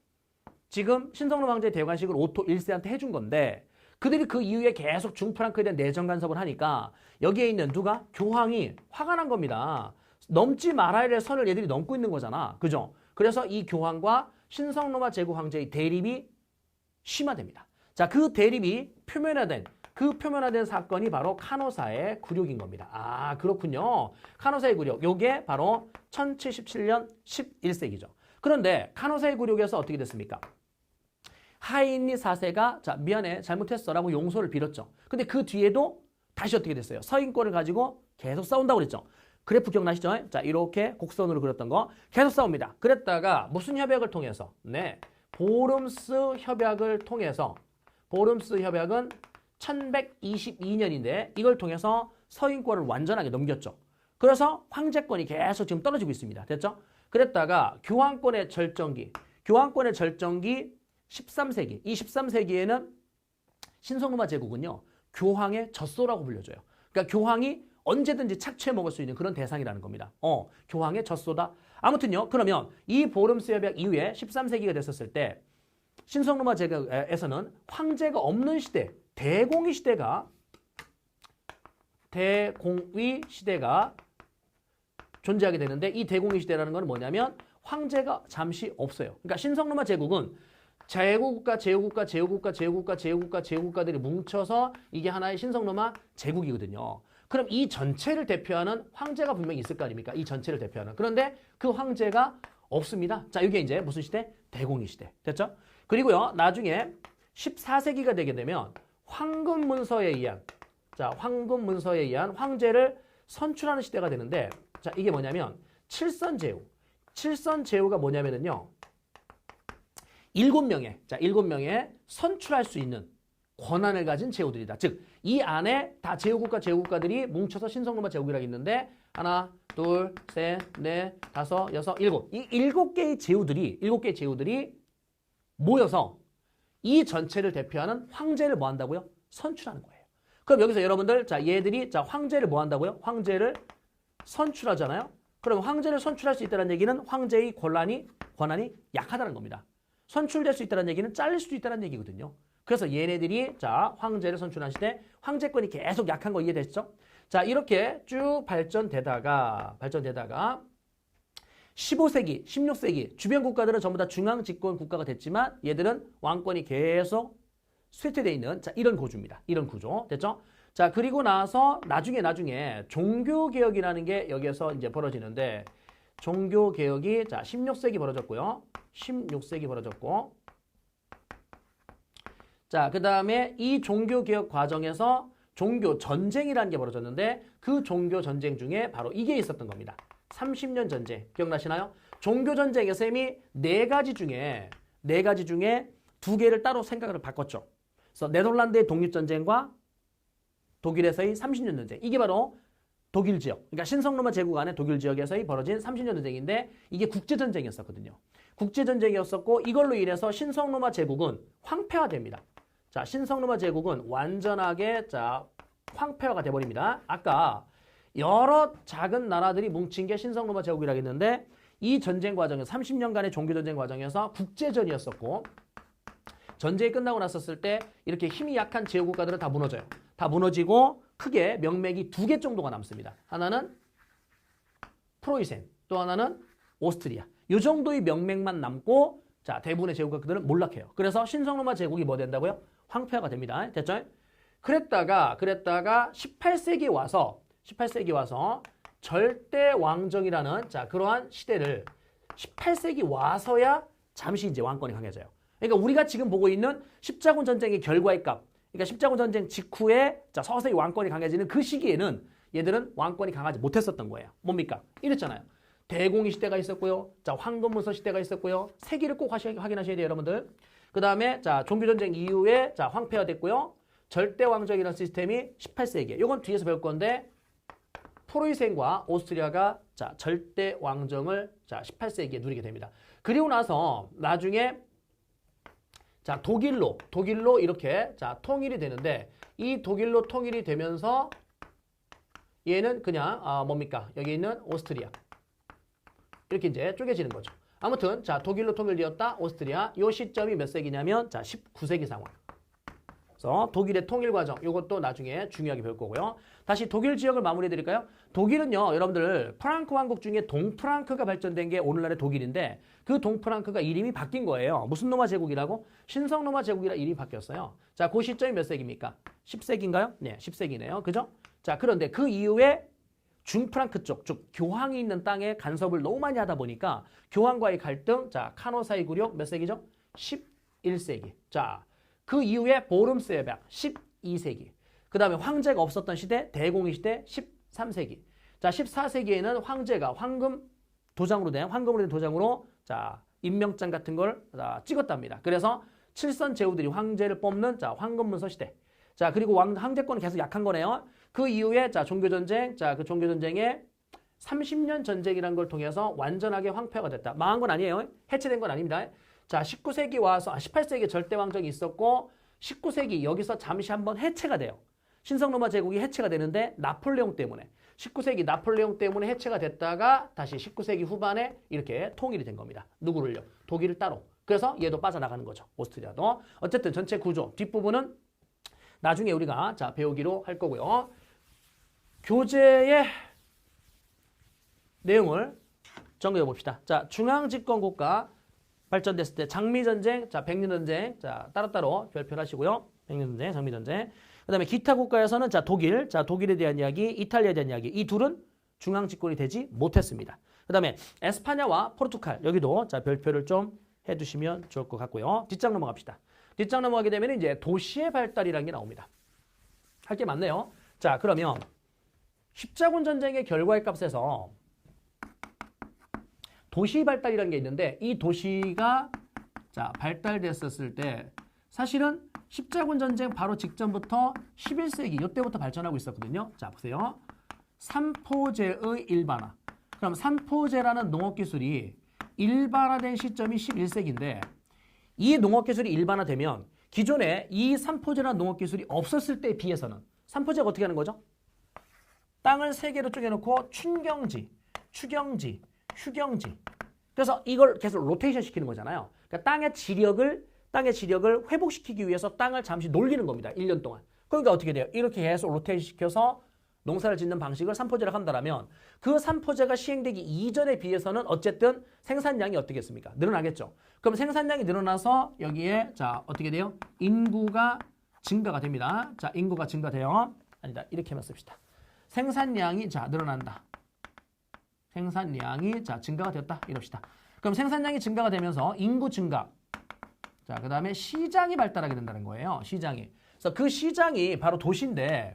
Speaker 1: 지금 신성로마 황제의 대관식을 오토 1세한테 해준 건데 그들이 그 이후에 계속 중프랑크에 대한 내정 간섭을 하니까 여기에 있는 누가? 교황이 화가 난 겁니다. 넘지 말아야 될 선을 얘들이 넘고 있는 거잖아. 그죠? 그래서 이 교황과 신성로마 제국 황제의 대립이 심화됩니다. 자, 그 대립이 표면화된 사건이 바로 카노사의 굴욕인 겁니다. 아, 그렇군요. 카노사의 굴욕. 요게 바로 1077년 11세기죠. 그런데 카노사의 굴욕에서 어떻게 됐습니까? 하인리 4세가 자, 미안해, 잘못했어 라고 용서를 빌었죠. 근데 그 뒤에도 다시 어떻게 됐어요? 서인권을 가지고 계속 싸운다고 그랬죠. 그래프 기억나시죠? 자, 이렇게 곡선으로 그렸던 거 계속 싸웁니다. 그랬다가 무슨 협약을 통해서? 네, 보름스 협약을 통해서 보름스 협약은 1122년인데 이걸 통해서 서인권을 완전하게 넘겼죠. 그래서 황제권이 계속 지금 떨어지고 있습니다. 됐죠? 그랬다가 교황권의 절정기 13세기. 이 13세기에는 신성로마 제국은요. 교황의 젖소라고 불려줘요. 그러니까 교황이 언제든지 착취해 먹을 수 있는 그런 대상이라는 겁니다. 교황의 젖소다. 아무튼요. 그러면 이 보름스 협약 이후에 13세기가 됐었을 때 신성로마 제국에서는 황제가 없는 시대, 대공위 시대가 존재하게 되는데 이 대공위 시대라는 건 뭐냐면 황제가 잠시 없어요. 그러니까 신성로마 제국은 제국국가들이 뭉쳐서 이게 하나의 신성로마 제국이거든요. 그럼 이 전체를 대표하는 황제가 분명히 있을 거 아닙니까? 이 전체를 대표하는. 그런데 그 황제가 없습니다. 자, 이게 이제 무슨 시대? 대공위 시대. 됐죠? 그리고요, 나중에 14세기가 되게 되면 황금문서에 의한 황제를 선출하는 시대가 되는데, 자, 이게 뭐냐면 칠선제후가 뭐냐면은요, 7명의 선출할 수 있는 권한을 가진 제후들이다. 즉, 이 안에 다 제후국가들이 뭉쳐서 신성로마 제국이라고 있는데, 하나, 둘, 셋, 넷, 다섯, 여섯, 일곱. 이 7개의 제후들이 모여서 이 전체를 대표하는 황제를 뭐 한다고요? 선출하는 거예요. 그럼 여기서 여러분들, 자, 얘들이, 자, 황제를 뭐 한다고요? 황제를 선출하잖아요? 그럼 황제를 선출할 수 있다는 얘기는 황제의 권한이 약하다는 겁니다. 선출될 수 있다는 얘기는 잘릴 수도 있다는 얘기거든요. 그래서 얘네들이, 자, 황제를 선출하실 때 황제권이 계속 약한 거 이해되시죠? 자, 이렇게 쭉 발전되다가 15세기, 16세기 주변 국가들은 전부 다 중앙 집권 국가가 됐지만 얘들은 왕권이 계속 쇠퇴되어 있는 자, 이런 구조입니다. 이런 구조. 됐죠? 자, 그리고 나서 나중에 종교개혁이라는 게 여기에서 이제 벌어지는데 종교개혁이 자, 16세기 벌어졌고요. 16세기 벌어졌고 자, 그 다음에 이 종교개혁 과정에서 종교전쟁이라는 게 벌어졌는데 그 종교전쟁 중에 바로 이게 있었던 겁니다. 30년 전쟁 기억나시나요? 종교전쟁에서 이미 네 가지 중에 2개를 따로 생각을 바꿨죠. 그래서 네덜란드의 독립전쟁과 독일에서의 30년 전쟁. 이게 바로 독일 지역, 그러니까 신성로마 제국 안에 독일 지역에서의 벌어진 30년 전쟁인데 이게 국제전쟁이었었거든요. 국제전쟁이었었고 이걸로 인해서 신성로마 제국은 황폐화됩니다. 자, 신성로마 제국은 완전하게 자, 황폐화가 돼버립니다. 아까 여러 작은 나라들이 뭉친 게 신성로마 제국이라고 했는데 이 전쟁 과정에서 30년간의 종교전쟁 과정에서 국제전이었었고 전쟁이 끝나고 났었을 때 이렇게 힘이 약한 제후국가들은 다 무너져요. 다 무너지고 크게 명맥이 2개 정도가 남습니다. 하나는 프로이센, 또 하나는 오스트리아. 이 정도의 명맥만 남고 자 대부분의 제국들은 몰락해요. 그래서 신성로마 제국이 뭐 된다고요? 황폐화가 됩니다. 됐죠? 그랬다가 18세기에 와서 절대 왕정이라는 자 그러한 시대를 18세기 와서야 잠시 이제 왕권이 강해져요. 그러니까 우리가 지금 보고 있는 십자군 전쟁의 결과의 값, 그러니까 십자군 전쟁 직후에 자 서서히 왕권이 강해지는 그 시기에는 얘들은 왕권이 강하지 못했었던 거예요. 뭡니까? 이랬잖아요. 대공의 시대가 있었고요. 자, 황금문서 시대가 있었고요. 세기를 꼭 확인하셔야 돼요, 여러분들. 그 다음에 자, 종교전쟁 이후에 자, 황폐화됐고요. 절대왕정이라는 시스템이 18세기에. 이건 뒤에서 배울 건데 프로이센과 오스트리아가 자, 절대왕정을 자, 18세기에 누리게 됩니다. 그리고 나서 나중에 자, 독일로 이렇게 자, 통일이 되는데 이 독일로 통일이 되면서 얘는 그냥 뭡니까? 여기 있는 오스트리아. 이렇게 이제 쪼개지는 거죠. 아무튼 자 독일로 통일되었다. 오스트리아. 이 시점이 몇 세기냐면 자 19세기 상황. 그래서 독일의 통일 과정 이것도 나중에 중요하게 배울 거고요. 다시 독일 지역을 마무리해 드릴까요? 독일은요. 여러분들 프랑크 왕국 중에 동프랑크가 발전된 게 오늘날의 독일인데 그 동프랑크가 이름이 바뀐 거예요. 무슨 로마 제국이라고? 신성로마 제국이라 이름이 바뀌었어요. 자, 그 시점이 몇 세기입니까? 10세기인가요? 네, 10세기네요. 그죠? 자, 그런데 그 이후에 중프랑크 쪽, 즉 교황이 있는 땅에 간섭을 너무 많이 하다 보니까 교황과의 갈등, 자 카노사의 굴욕 몇 세기죠? 11세기. 자, 그 이후에 보름스에박 12세기. 그 다음에 황제가 없었던 시대, 대공의 시대 13세기. 자, 14세기에는 황제가 황금으로 된 도장으로 자 임명장 같은 걸 찍었답니다. 그래서 칠선 제후들이 황제를 뽑는 자 황금문서 시대. 자, 그리고 황제권은 계속 약한 거네요. 그 이후에 자 종교전쟁, 자 그 종교전쟁에 30년 전쟁이라는 걸 통해서 완전하게 황폐화가 됐다. 망한 건 아니에요. 해체된 건 아닙니다. 자 19세기 와서 18세기 절대왕정이 있었고 19세기 여기서 잠시 한번 해체가 돼요. 신성로마 제국이 해체가 되는데 나폴레옹 때문에 19세기 나폴레옹 때문에 해체가 됐다가 다시 19세기 후반에 이렇게 통일이 된 겁니다. 누구를요? 독일을 따로. 그래서 얘도 빠져나가는 거죠. 오스트리아도. 어쨌든 전체 구조 뒷부분은 나중에 우리가 자 배우기로 할 거고요. 교재의 내용을 정리해 봅시다. 자, 중앙집권국가 발전됐을 때 장미전쟁, 자 백년전쟁, 자 따로따로 별표를 하시고요. 백년전쟁, 장미전쟁. 그다음에 기타 국가에서는 자 독일에 대한 이야기, 이탈리아에 대한 이야기. 이 둘은 중앙집권이 되지 못했습니다. 그다음에 에스파냐와 포르투갈 여기도 자 별표를 좀 해두시면 좋을 것 같고요. 뒷장 넘어갑시다. 뒷장 넘어가게 되면 이제 도시의 발달이라는 게 나옵니다. 할 게 많네요. 자, 그러면 십자군 전쟁의 결과의 값에서 도시 발달이라는 게 있는데 이 도시가 자 발달됐었을 때 사실은 십자군 전쟁 바로 직전부터 11세기 이때부터 발전하고 있었거든요. 자, 보세요. 삼포제의 일반화. 그럼 삼포제라는 농업기술이 일반화된 시점이 11세기인데 이 농업기술이 일반화되면 기존에 이 삼포제라는 농업기술이 없었을 때에 비해서는 삼포제가 어떻게 하는 거죠? 땅을 세 개로 쪼개놓고 춘경지, 추경지, 휴경지. 그래서 이걸 계속 로테이션 시키는 거잖아요. 그러니까 땅의 지력을 회복시키기 위해서 땅을 잠시 놀리는 겁니다. 1년 동안. 그러니까 어떻게 돼요? 이렇게 계속 로테이션 시켜서 농사를 짓는 방식을 삼포제라고 한다면 그 삼포제가 시행되기 이전에 비해서는 어쨌든 생산량이 어떻겠습니까? 늘어나겠죠. 그럼 생산량이 늘어나서 여기에 자 어떻게 돼요? 인구가 증가가 됩니다. 자 인구가 증가돼요. 아니다. 이렇게만 씁시다. 생산량이 자 늘어난다. 생산량이 자 증가가 되었다. 이럽시다. 그럼 생산량이 증가가 되면서 인구 증가. 자 그다음에 시장이 발달하게 된다는 거예요. 시장이. 그래서 그 시장이 바로 도시인데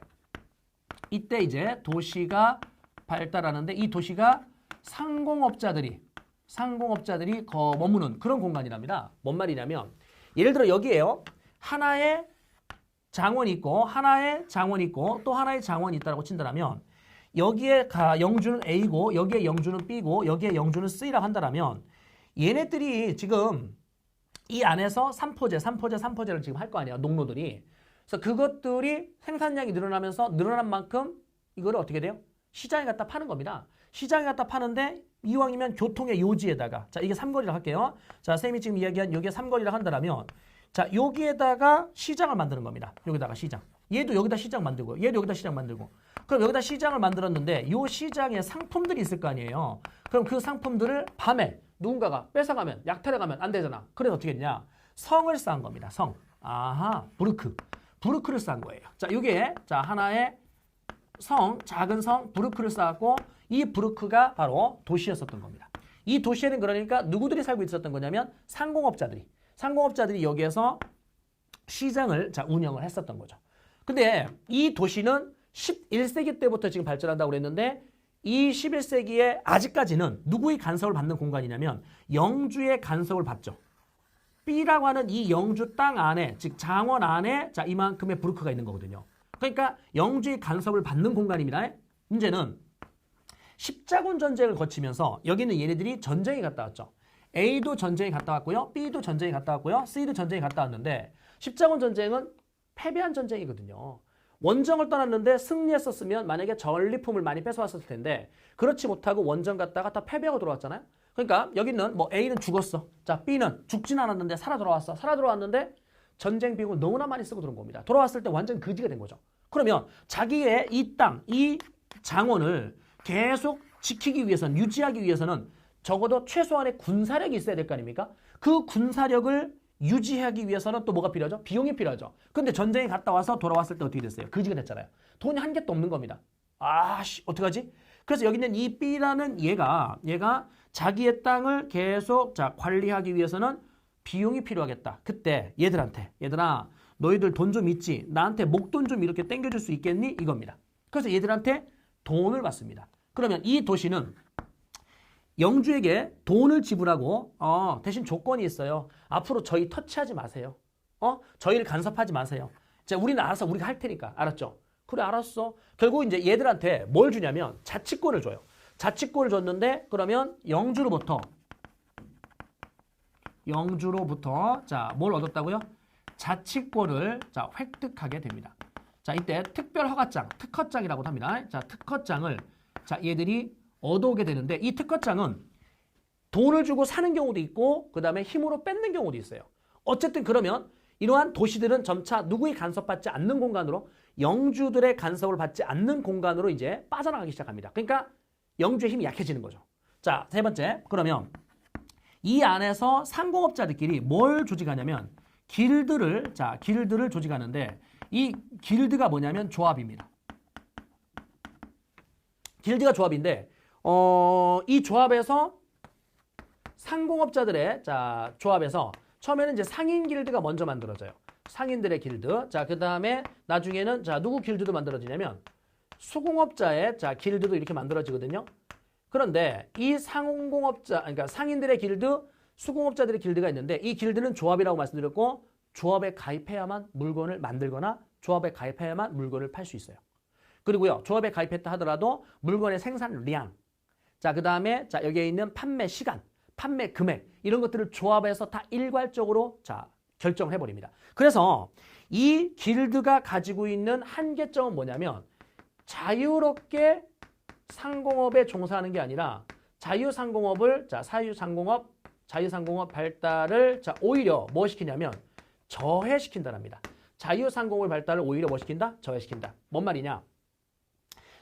Speaker 1: 이때 이제 도시가 발달하는데 이 도시가 상공업자들이 머무는 그런 공간이랍니다. 뭔 말이냐면 예를 들어 여기에요. 하나의 장원이 있고 하나의 장원이 있고 또 하나의 장원이 있다고 친다면 여기에 영주는 A고 여기에 영주는 B고 여기에 영주는 C라고 한다면 얘네들이 지금 이 안에서 삼포제를 지금 할 거 아니야. 농노들이. 그래서 그것들이 생산량이 늘어나면서 늘어난 만큼 이거를 어떻게 돼요? 시장에 갖다 파는 겁니다. 시장에 갖다 파는데 이왕이면 교통의 요지에다가 자 이게 삼거리라 할게요. 자 쌤이 지금 이야기한 여기에 삼거리라 한다면 자 여기에다가 시장을 만드는 겁니다. 여기다가 시장. 얘도 여기다 시장 만들고 얘도 여기다 시장 만들고 그럼 여기다 시장을 만들었는데 이 시장에 상품들이 있을 거 아니에요. 그럼 그 상품들을 밤에 누군가가 뺏어가면 약탈해 가면 안 되잖아. 그래서 어떻게 했냐? 성을 쌓은 겁니다. 성. 아하 부르크. 부르크를 쌓은 거예요. 자 이게 자 하나의 성, 작은 성 부르크를 쌓았고 이 부르크가 바로 도시였었던 겁니다. 이 도시에는 그러니까 누구들이 살고 있었던 거냐면 상공업자들이 여기에서 시장을 자 운영을 했었던 거죠. 근데 이 도시는 11세기 때부터 지금 발전한다고 그랬는데 이 11세기에 아직까지는 누구의 간섭을 받는 공간이냐면 영주의 간섭을 받죠. B라고 하는 이 영주 땅 안에 즉 장원 안에 자 이만큼의 부르크가 있는 거거든요. 그러니까 영주의 간섭을 받는 공간입니다. 문제는 십자군 전쟁을 거치면서 여기는 얘네들이 전쟁에 갔다 왔죠. A도 전쟁에 갔다 왔고요. B도 전쟁에 갔다 왔고요. C도 전쟁에 갔다 왔는데 십자군 전쟁은 패배한 전쟁이거든요. 원정을 떠났는데 승리했었으면 만약에 전리품을 많이 뺏어왔을 텐데 그렇지 못하고 원정 갔다가 다 패배하고 돌아왔잖아요. 그러니까 여기는 뭐 A는 죽었어. 자 B는 죽진 않았는데 살아 돌아왔어. 살아 돌아왔는데 전쟁 비용을 너무나 많이 쓰고 들어온 겁니다. 돌아왔을 때 완전 거지가 된 거죠. 그러면 자기의 이 땅, 이 장원을 계속 지키기 위해서는 유지하기 위해서는 적어도 최소한의 군사력이 있어야 될 거 아닙니까? 그 군사력을 유지하기 위해서는 또 뭐가 필요하죠? 비용이 필요하죠. 근데 전쟁에 갔다 와서 돌아왔을 때 어떻게 됐어요? 거지가 됐잖아요. 돈이 한 개도 없는 겁니다. 아씨 어떡하지? 그래서 여기 있는 이 B라는 얘가 자기의 땅을 계속 자 관리하기 위해서는 비용이 필요하겠다. 그때 얘들아 너희들 돈 좀 있지? 나한테 목돈 좀 이렇게 땡겨줄 수 있겠니? 이겁니다. 그래서 얘들한테 돈을 받습니다. 그러면 이 도시는 영주에게 돈을 지불하고 대신 조건이 있어요. 앞으로 저희 터치하지 마세요. 저희를 간섭하지 마세요. 자, 우리는 알아서 우리가 할 테니까. 알았죠? 그래 알았어. 결국 이제 얘들한테 뭘 주냐면 자치권을 줘요. 자치권을 줬는데 그러면 영주로부터 자, 뭘 얻었다고요? 자치권을 자, 획득하게 됩니다. 자, 이때 특별 허가장, 특허장이라고 합니다. 자, 특허장을 자, 얘들이 얻어오게 되는데 이 특허장은 돈을 주고 사는 경우도 있고 그다음에 힘으로 뺏는 경우도 있어요. 어쨌든 그러면 이러한 도시들은 점차 누구의 간섭받지 않는 공간으로 영주들의 간섭을 받지 않는 공간으로 이제 빠져나가기 시작합니다. 그러니까 영주의 힘이 약해지는 거죠. 자, 세 번째. 그러면 이 안에서 상공업자들끼리 뭘 조직하냐면 길드를 조직하는데 이 길드가 뭐냐면 조합입니다. 길드가 조합인데 이 조합에서 상공업자들의 자 조합에서 처음에는 이제 상인 길드가 먼저 만들어져요. 상인들의 길드. 자, 그다음에 나중에는 자 누구 길드도 만들어지냐면 수공업자의 자 길드도 이렇게 만들어지거든요. 그런데 이 상공업자 그러니까 상인들의 길드, 수공업자들의 길드가 있는데 이 길드는 조합이라고 말씀드렸고 조합에 가입해야만 물건을 만들거나 조합에 가입해야만 물건을 팔 수 있어요. 그리고요. 조합에 가입했다 하더라도 물건의 생산량, 자, 그 다음에 자 여기에 있는 판매 시간, 판매 금액 이런 것들을 조합에서 다 일괄적으로 자 결정을 해버립니다. 그래서 이 길드가 가지고 있는 한계점은 뭐냐면 자유롭게 상공업에 종사하는 게 아니라 자유상공업 발달을 자 오히려 뭐 시키냐면 저해시킨다랍니다. 자유상공업 발달을 오히려 뭐 시킨다? 저해시킨다. 뭔 말이냐?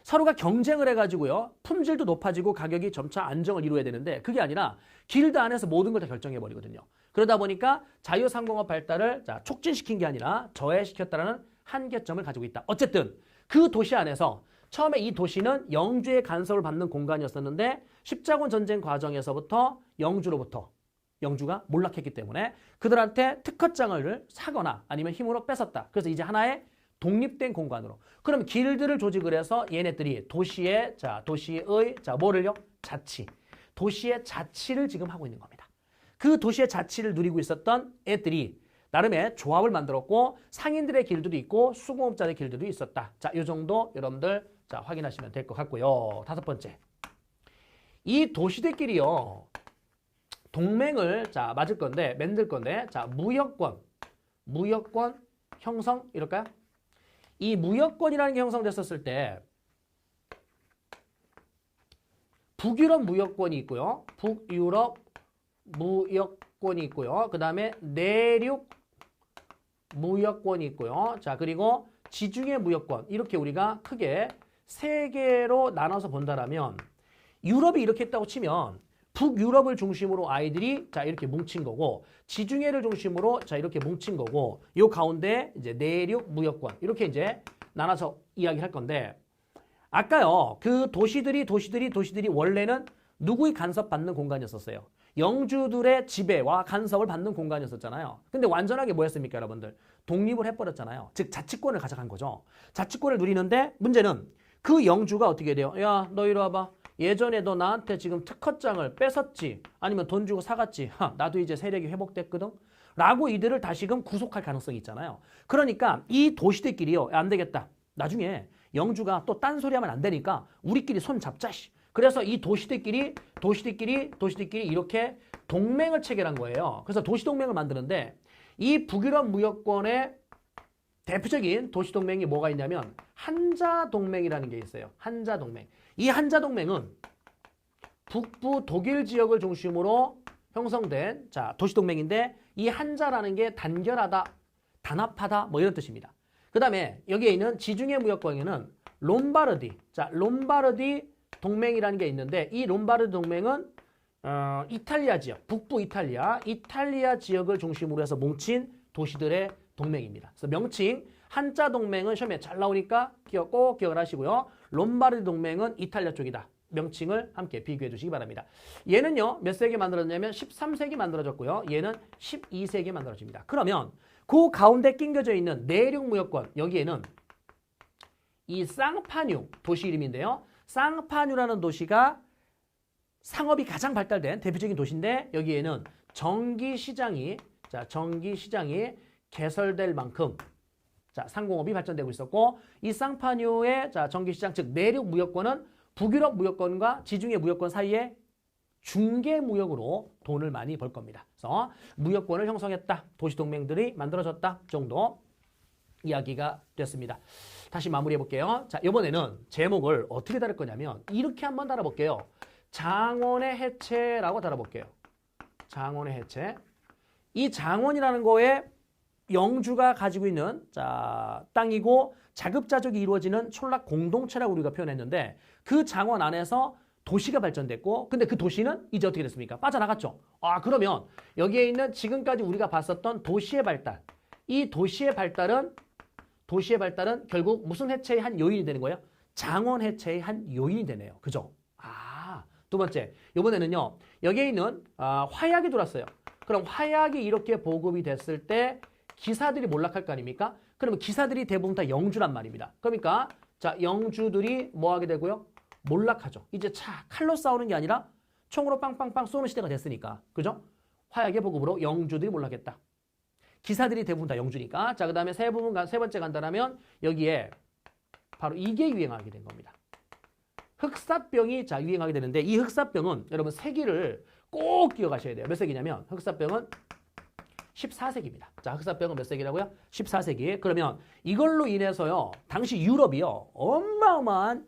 Speaker 1: 서로가 경쟁을 해가지고요. 품질도 높아지고 가격이 점차 안정을 이루어야 되는데 그게 아니라 길드 안에서 모든 걸 다 결정해버리거든요. 그러다 보니까 자유상공업 발달을 자, 촉진시킨 게 아니라 저해시켰다는 한계점을 가지고 있다. 어쨌든 그 도시 안에서 처음에 이 도시는 영주의 간섭을 받는 공간이었었는데 십자군 전쟁 과정에서부터 영주가 몰락했기 때문에 그들한테 특허장을 사거나 아니면 힘으로 뺏었다. 그래서 이제 하나의 독립된 공간으로. 그럼 길드를 조직을 해서 얘네들이 도시의 뭐를요? 도시의 자치를 지금 하고 있는 겁니다. 그 도시의 자치를 누리고 있었던 애들이 나름의 조합을 만들었고 상인들의 길드도 있고 수공업자의 길드도 있었다. 자, 이 정도 여러분들 자 확인하시면 될 것 같고요. 다섯 번째. 이 도시들끼리요. 동맹을 자 만들 건데 자 무역권 형성 이럴까요? 이 무역권이라는 게 형성됐었을 때 북유럽 무역권이 있고요. 북유럽 무역권이 있고요. 그 다음에 내륙 무역권이 있고요. 자, 그리고 지중해 무역권. 이렇게 우리가 크게 세 개로 나눠서 본다라면 유럽이 이렇게 했다고 치면 북유럽을 중심으로 아이들이 자 이렇게 뭉친 거고 지중해를 중심으로 자 이렇게 뭉친 거고 요 가운데 이제 내륙 무역권 이렇게 이제 나눠서 이야기할 건데 아까요 그 도시들이 원래는 누구의 간섭받는 공간이었었어요. 영주들의 지배와 간섭을 받는 공간이었었잖아요. 근데 완전하게 뭐였습니까, 여러분들? 독립을 해버렸잖아요. 즉 자치권을 가져간 거죠. 자치권을 누리는데 문제는 그 영주가 어떻게 돼요? 야, 너 이리 와봐. 예전에 너 나한테 지금 특허장을 뺏었지? 아니면 돈 주고 사갔지? 나도 이제 세력이 회복됐거든? 라고 이들을 다시금 구속할 가능성이 있잖아요. 그러니까 이 도시들끼리요. 안 되겠다. 나중에 영주가 또 딴소리하면 안 되니까 우리끼리 손 잡자. 그래서 이 도시들끼리 이렇게 동맹을 체결한 거예요. 그래서 도시동맹을 만드는데 이 북유럽 무역권의 대표적인 도시동맹이 뭐가 있냐면 한자동맹이라는 게 있어요. 한자동맹. 이 한자동맹은 북부 독일 지역을 중심으로 형성된 자 도시동맹인데 이 한자라는 게 단결하다, 단합하다 뭐 이런 뜻입니다. 그 다음에 여기에 있는 지중해 무역권에는 롬바르디, 자 롬바르디 동맹이라는 게 있는데 이 롬바르디 동맹은 이탈리아 지역, 북부 이탈리아 지역을 중심으로 해서 뭉친 도시들의 동맹입니다. 그래서 명칭 한자 동맹은 시험에 잘 나오니까 꼭 기억을 하시고요. 롬바르디 동맹은 이탈리아 쪽이다. 명칭을 함께 비교해 주시기 바랍니다. 얘는요 몇 세기에 만들어졌냐면 13세기 만들어졌고요. 얘는 12세기에 만들어집니다. 그러면 그 가운데 낑겨져 있는 내륙 무역권 여기에는 이 쌍파뉴 도시 이름인데요. 쌍파뉴라는 도시가 상업이 가장 발달된 대표적인 도시인데 여기에는 전기시장이 개설될 만큼 자 상공업이 발전되고 있었고 이 쌍파뉴의 자 전기시장 즉 내륙 무역권은 북유럽 무역권과 지중해 무역권 사이에 중개 무역으로 돈을 많이 벌 겁니다. 그래서 무역권을 형성했다. 도시동맹들이 만들어졌다 정도 이야기가 됐습니다. 다시 마무리해 볼게요. 자, 이번에는 제목을 어떻게 다룰 거냐면 이렇게 한번 달아볼게요. 장원의 해체라고 달아볼게요. 장원의 해체. 이 장원이라는 거에 영주가 가지고 있는 자 땅이고 자급자족이 이루어지는 촌락 공동체라고 우리가 표현했는데 그 장원 안에서 도시가 발전됐고 근데 그 도시는 이제 어떻게 됐습니까? 빠져나갔죠. 아 그러면 여기에 있는 지금까지 우리가 봤었던 도시의 발달 이 도시의 발달은 결국 무슨 해체의 한 요인이 되는 거예요? 장원 해체의 한 요인이 되네요. 그죠? 아, 두 번째. 이번에는요. 여기에 있는 화약이 들어왔어요. 그럼 화약이 이렇게 보급이 됐을 때 기사들이 몰락할 거 아닙니까? 그러면 기사들이 대부분 다 영주란 말입니다. 그러니까 자 영주들이 뭐 하게 되고요? 몰락하죠. 이제 칼로 싸우는 게 아니라 총으로 빵빵빵 쏘는 시대가 됐으니까. 그죠? 화약의 보급으로 영주들이 몰락했다. 기사들이 대부분 다 영주니까. 자, 그 다음에 세 번째 간다라면 여기에 바로 이게 유행하게 된 겁니다. 흑사병이 자 유행하게 되는데 이 흑사병은 여러분 세기를 꼭 기억하셔야 돼요. 몇 세기냐면 흑사병은 14세기입니다. 자, 흑사병은 몇 세기라고요? 14세기. 그러면 이걸로 인해서요. 당시 유럽이요. 어마어마한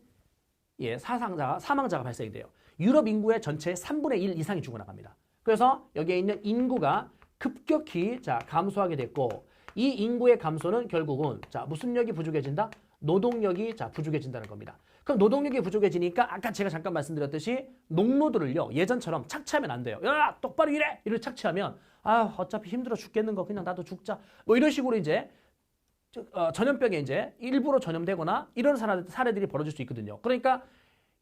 Speaker 1: 사망자가 발생이 돼요. 유럽 인구의 전체의 3분의 1 이상이 죽어나갑니다. 그래서 여기에 있는 인구가 급격히 자 감소하게 됐고 이 인구의 감소는 결국은 자 무슨力이 부족해진다? 노동력이 자 부족해진다는 겁니다. 그럼 노동력이 부족해지니까 아까 제가 잠깐 말씀드렸듯이 농노들을요 예전처럼 착취하면 안 돼요. 야 똑바로 일해! 이를 착취하면 아 어차피 힘들어 죽겠는 거 그냥 나도 죽자 뭐 이런 식으로 이제 전염병에 이제 일부러 전염되거나 이런 사례들이 벌어질 수 있거든요. 그러니까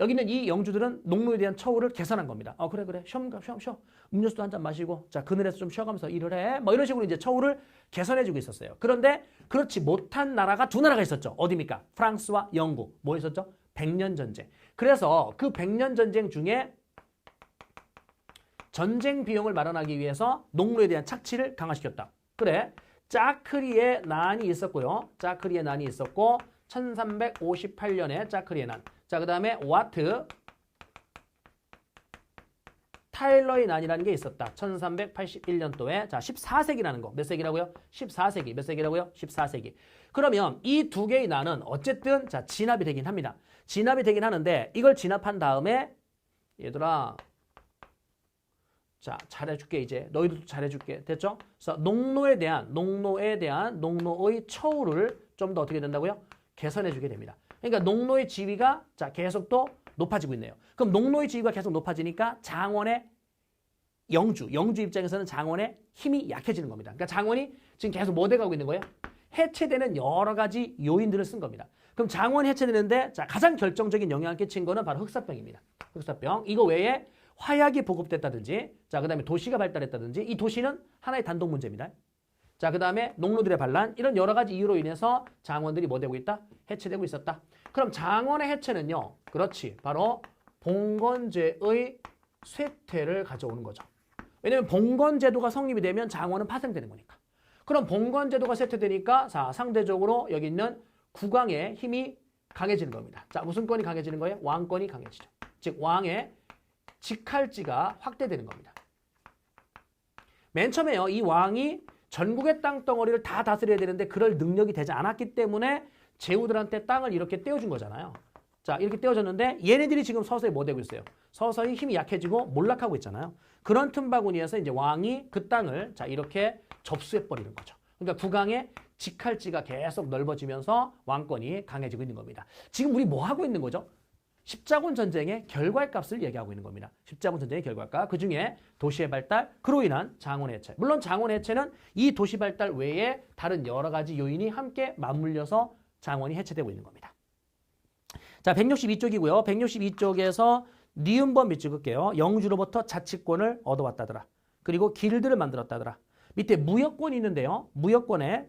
Speaker 1: 여기 있는 이 영주들은 농노에 대한 처우를 개선한 겁니다. 그래 쉬어. 음료수도 한 잔 마시고 자 그늘에서 좀 쉬어가면서 일을 해. 뭐 이런 식으로 이제 처우를 개선해주고 있었어요. 그런데 그렇지 못한 나라가 두 나라가 있었죠. 어디입니까? 프랑스와 영국. 뭐 있었죠? 100년 전쟁. 그래서 그 100년 전쟁 중에 전쟁 비용을 마련하기 위해서 농노에 대한 착취를 강화시켰다. 그래. 짜크리의 난이 있었고요. 짜크리의 난이 있었고 1358년에 짜크리의 난. 자, 그 다음에 와트 타일러의 난이라는 게 있었다. 1381년도에 자 14세기라는 거. 몇 세기라고요? 14세기. 몇 세기라고요? 14세기. 그러면 이 두 개의 난은 어쨌든 자 진압이 되긴 합니다. 진압이 되긴 하는데 이걸 진압한 다음에 얘들아, 자, 잘해줄게 이제. 너희들도 잘해줄게. 됐죠? 그래서 농노의 농노의 처우를 좀 더 어떻게 된다고요? 개선해주게 됩니다. 그러니까 농노의 지위가 자 계속 또 높아지고 있네요. 그럼 농노의 지위가 계속 높아지니까 장원의 영주 입장에서는 장원의 힘이 약해지는 겁니다. 그러니까 장원이 지금 계속 뭐 돼가고 있는 거예요? 해체되는 여러 가지 요인들을 쓴 겁니다. 그럼 장원이 해체되는데 자 가장 결정적인 영향을 끼친 거는 바로 흑사병입니다. 흑사병. 이거 외에 화약이 보급됐다든지 자 그다음에 도시가 발달했다든지 이 도시는 하나의 단독 문제입니다. 자 그다음에 농노들의 반란 이런 여러 가지 이유로 인해서 장원들이 뭐 되고 있다? 해체되고 있었다. 그럼 장원의 해체는요. 그렇지. 바로 봉건제의 쇠퇴를 가져오는 거죠. 왜냐하면 봉건제도가 성립이 되면 장원은 파생되는 거니까. 그럼 봉건제도가 쇠퇴되니까 자 상대적으로 여기 있는 국왕의 힘이 강해지는 겁니다. 자 무슨 권이 강해지는 거예요? 왕권이 강해지죠. 즉 왕의 직할지가 확대되는 겁니다. 맨 처음에요. 이 왕이 전국의 땅덩어리를 다 다스려야 되는데 그럴 능력이 되지 않았기 때문에 제후들한테 땅을 이렇게 떼어준 거잖아요. 자 이렇게 떼어줬는데 얘네들이 지금 서서히 뭐 되고 있어요? 서서히 힘이 약해지고 몰락하고 있잖아요. 그런 틈바구니에서 이제 왕이 그 땅을 자 이렇게 접수해버리는 거죠. 그러니까 국왕의 직할지가 계속 넓어지면서 왕권이 강해지고 있는 겁니다. 지금 우리 뭐 하고 있는 거죠? 십자군 전쟁의 결과의 값을 얘기하고 있는 겁니다. 십자군 전쟁의 결과값. 그중에 도시의 발달, 그로 인한 장원 해체. 물론 장원 해체는 이 도시 발달 외에 다른 여러 가지 요인이 함께 맞물려서 장원이 해체되고 있는 겁니다. 자, 162쪽이고요. 162쪽에서 니은번 밑줄 긋게요. 영주로부터 자치권을 얻어왔다더라. 그리고 길드를 만들었다더라. 밑에 무역권이 있는데요. 무역권에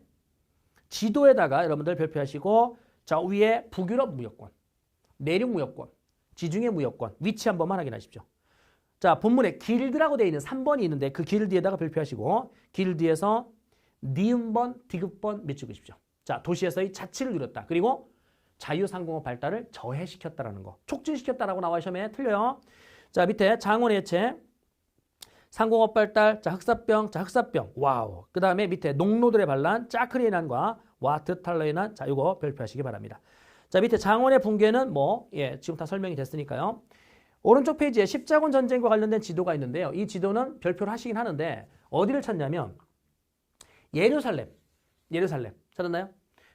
Speaker 1: 지도에다가 여러분들 별표하시고 자 위에 북유럽 무역권, 내륙 무역권, 지중해 무역권 위치 한 번만 확인하십시오. 자 본문에 길드라고 되어 있는 3번이 있는데 그 길드에다가 별표하시고 길드에서 니은번, 디귿번 밑줄 그십시오. 자 도시에서의 자치를 누렸다. 그리고 자유상공업 발달을 저해시켰다라는 거. 촉진시켰다라고 나와 시험에 틀려요. 자 밑에 장원 해체, 상공업 발달, 자 흑사병, 자 흑사병, 와우. 그 다음에 밑에 농노들의 반란, 짜크리의 난과 와트탈러의 난, 자 이거 별표하시기 바랍니다. 자 밑에 장원의 붕괴는 뭐 지금 다 설명이 됐으니까요. 오른쪽 페이지에 십자군 전쟁과 관련된 지도가 있는데요. 이 지도는 별표를 하시긴 하는데 어디를 찾냐면 예루살렘 찾았나요?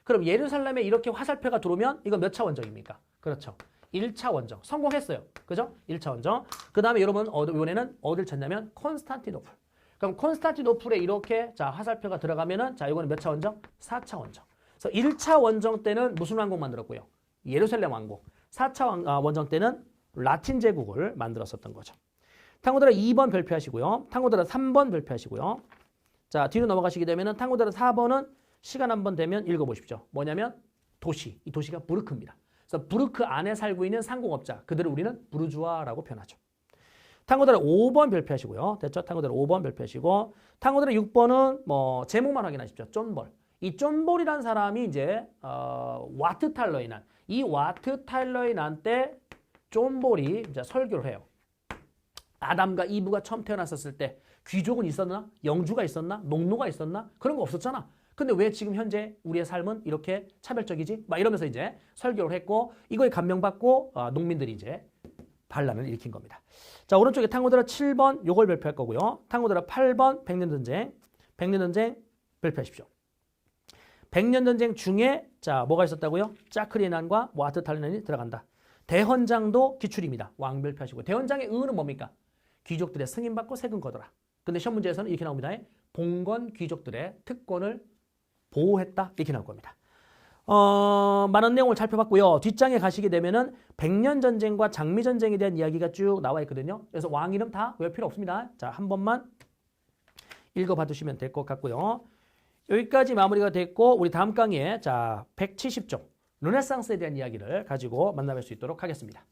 Speaker 1: 그럼 예루살렘에 이렇게 화살표가 들어오면 이건 몇 차 원정입니까? 그렇죠. 1차 원정. 성공했어요. 그죠? 1차 원정. 그 다음에 여러분 이번에는 어딜 찾냐면 콘스탄티노플. 그럼 콘스탄티노플에 이렇게 자 화살표가 들어가면은 자 이거는 몇 차 원정? 4차 원정. 그래서 1차 원정 때는 무슨 왕국 만들었고요? 예루살렘 왕국. 4차 원정 때는 라틴 제국을 만들었었던 거죠. 탕후드라 2번 별표하시고요. 탕후드라 3번 별표하시고요. 자 뒤로 넘어가시게 되면은 탕후드라 4번은 시간 한번 되면 읽어보십시오. 뭐냐면 도시. 이 도시가 부르크입니다. 그래서 부르크 안에 살고 있는 상공업자. 그들을 우리는 부르주아라고 표현하죠. 탕후드라 5번 별표하시고요. 됐죠? 탕후드라 5번 별표하시고 탕후드라 6번은 뭐 제목만 확인하십시오. 쫀볼. 이 쫀볼이라는 사람이 이제 와트탈러의 난. 이 와트탈러의 난 때 쫀볼이 이제 설교를 해요. 아담과 이브가 처음 태어났었을 때 귀족은 있었나? 영주가 있었나? 농노가 있었나? 그런 거 없었잖아. 근데 왜 지금 현재 우리의 삶은 이렇게 차별적이지? 막 이러면서 이제 설교를 했고 이거에 감명받고 농민들이 이제 반란을 일으킨 겁니다. 자 오른쪽에 탕후드라 7번 요걸 별표할 거고요. 탕후드라 8번 백년전쟁 별표하십시오. 백년전쟁 중에 자 뭐가 있었다고요? 짜크리의 난과 와트탈렌이 들어간다. 대헌장도 기출입니다. 왕별표하시고 대헌장의 의의는 뭡니까? 귀족들의 승인받고 세금 거둬라. 근데 시험 문제에서는 이렇게 나옵니다. 봉건 귀족들의 특권을 보호했다. 이렇게 나올 겁니다. 많은 내용을 살펴봤고요. 뒷장에 가시게 되면은 백년전쟁과 장미전쟁에 대한 이야기가 쭉 나와 있거든요. 그래서 왕 이름 다 외울 필요 없습니다. 자, 한 번만 읽어봐 두시면 될 것 같고요. 여기까지 마무리가 됐고 우리 다음 강의에 자 170쪽 르네상스에 대한 이야기를 가지고 만나뵐 수 있도록 하겠습니다.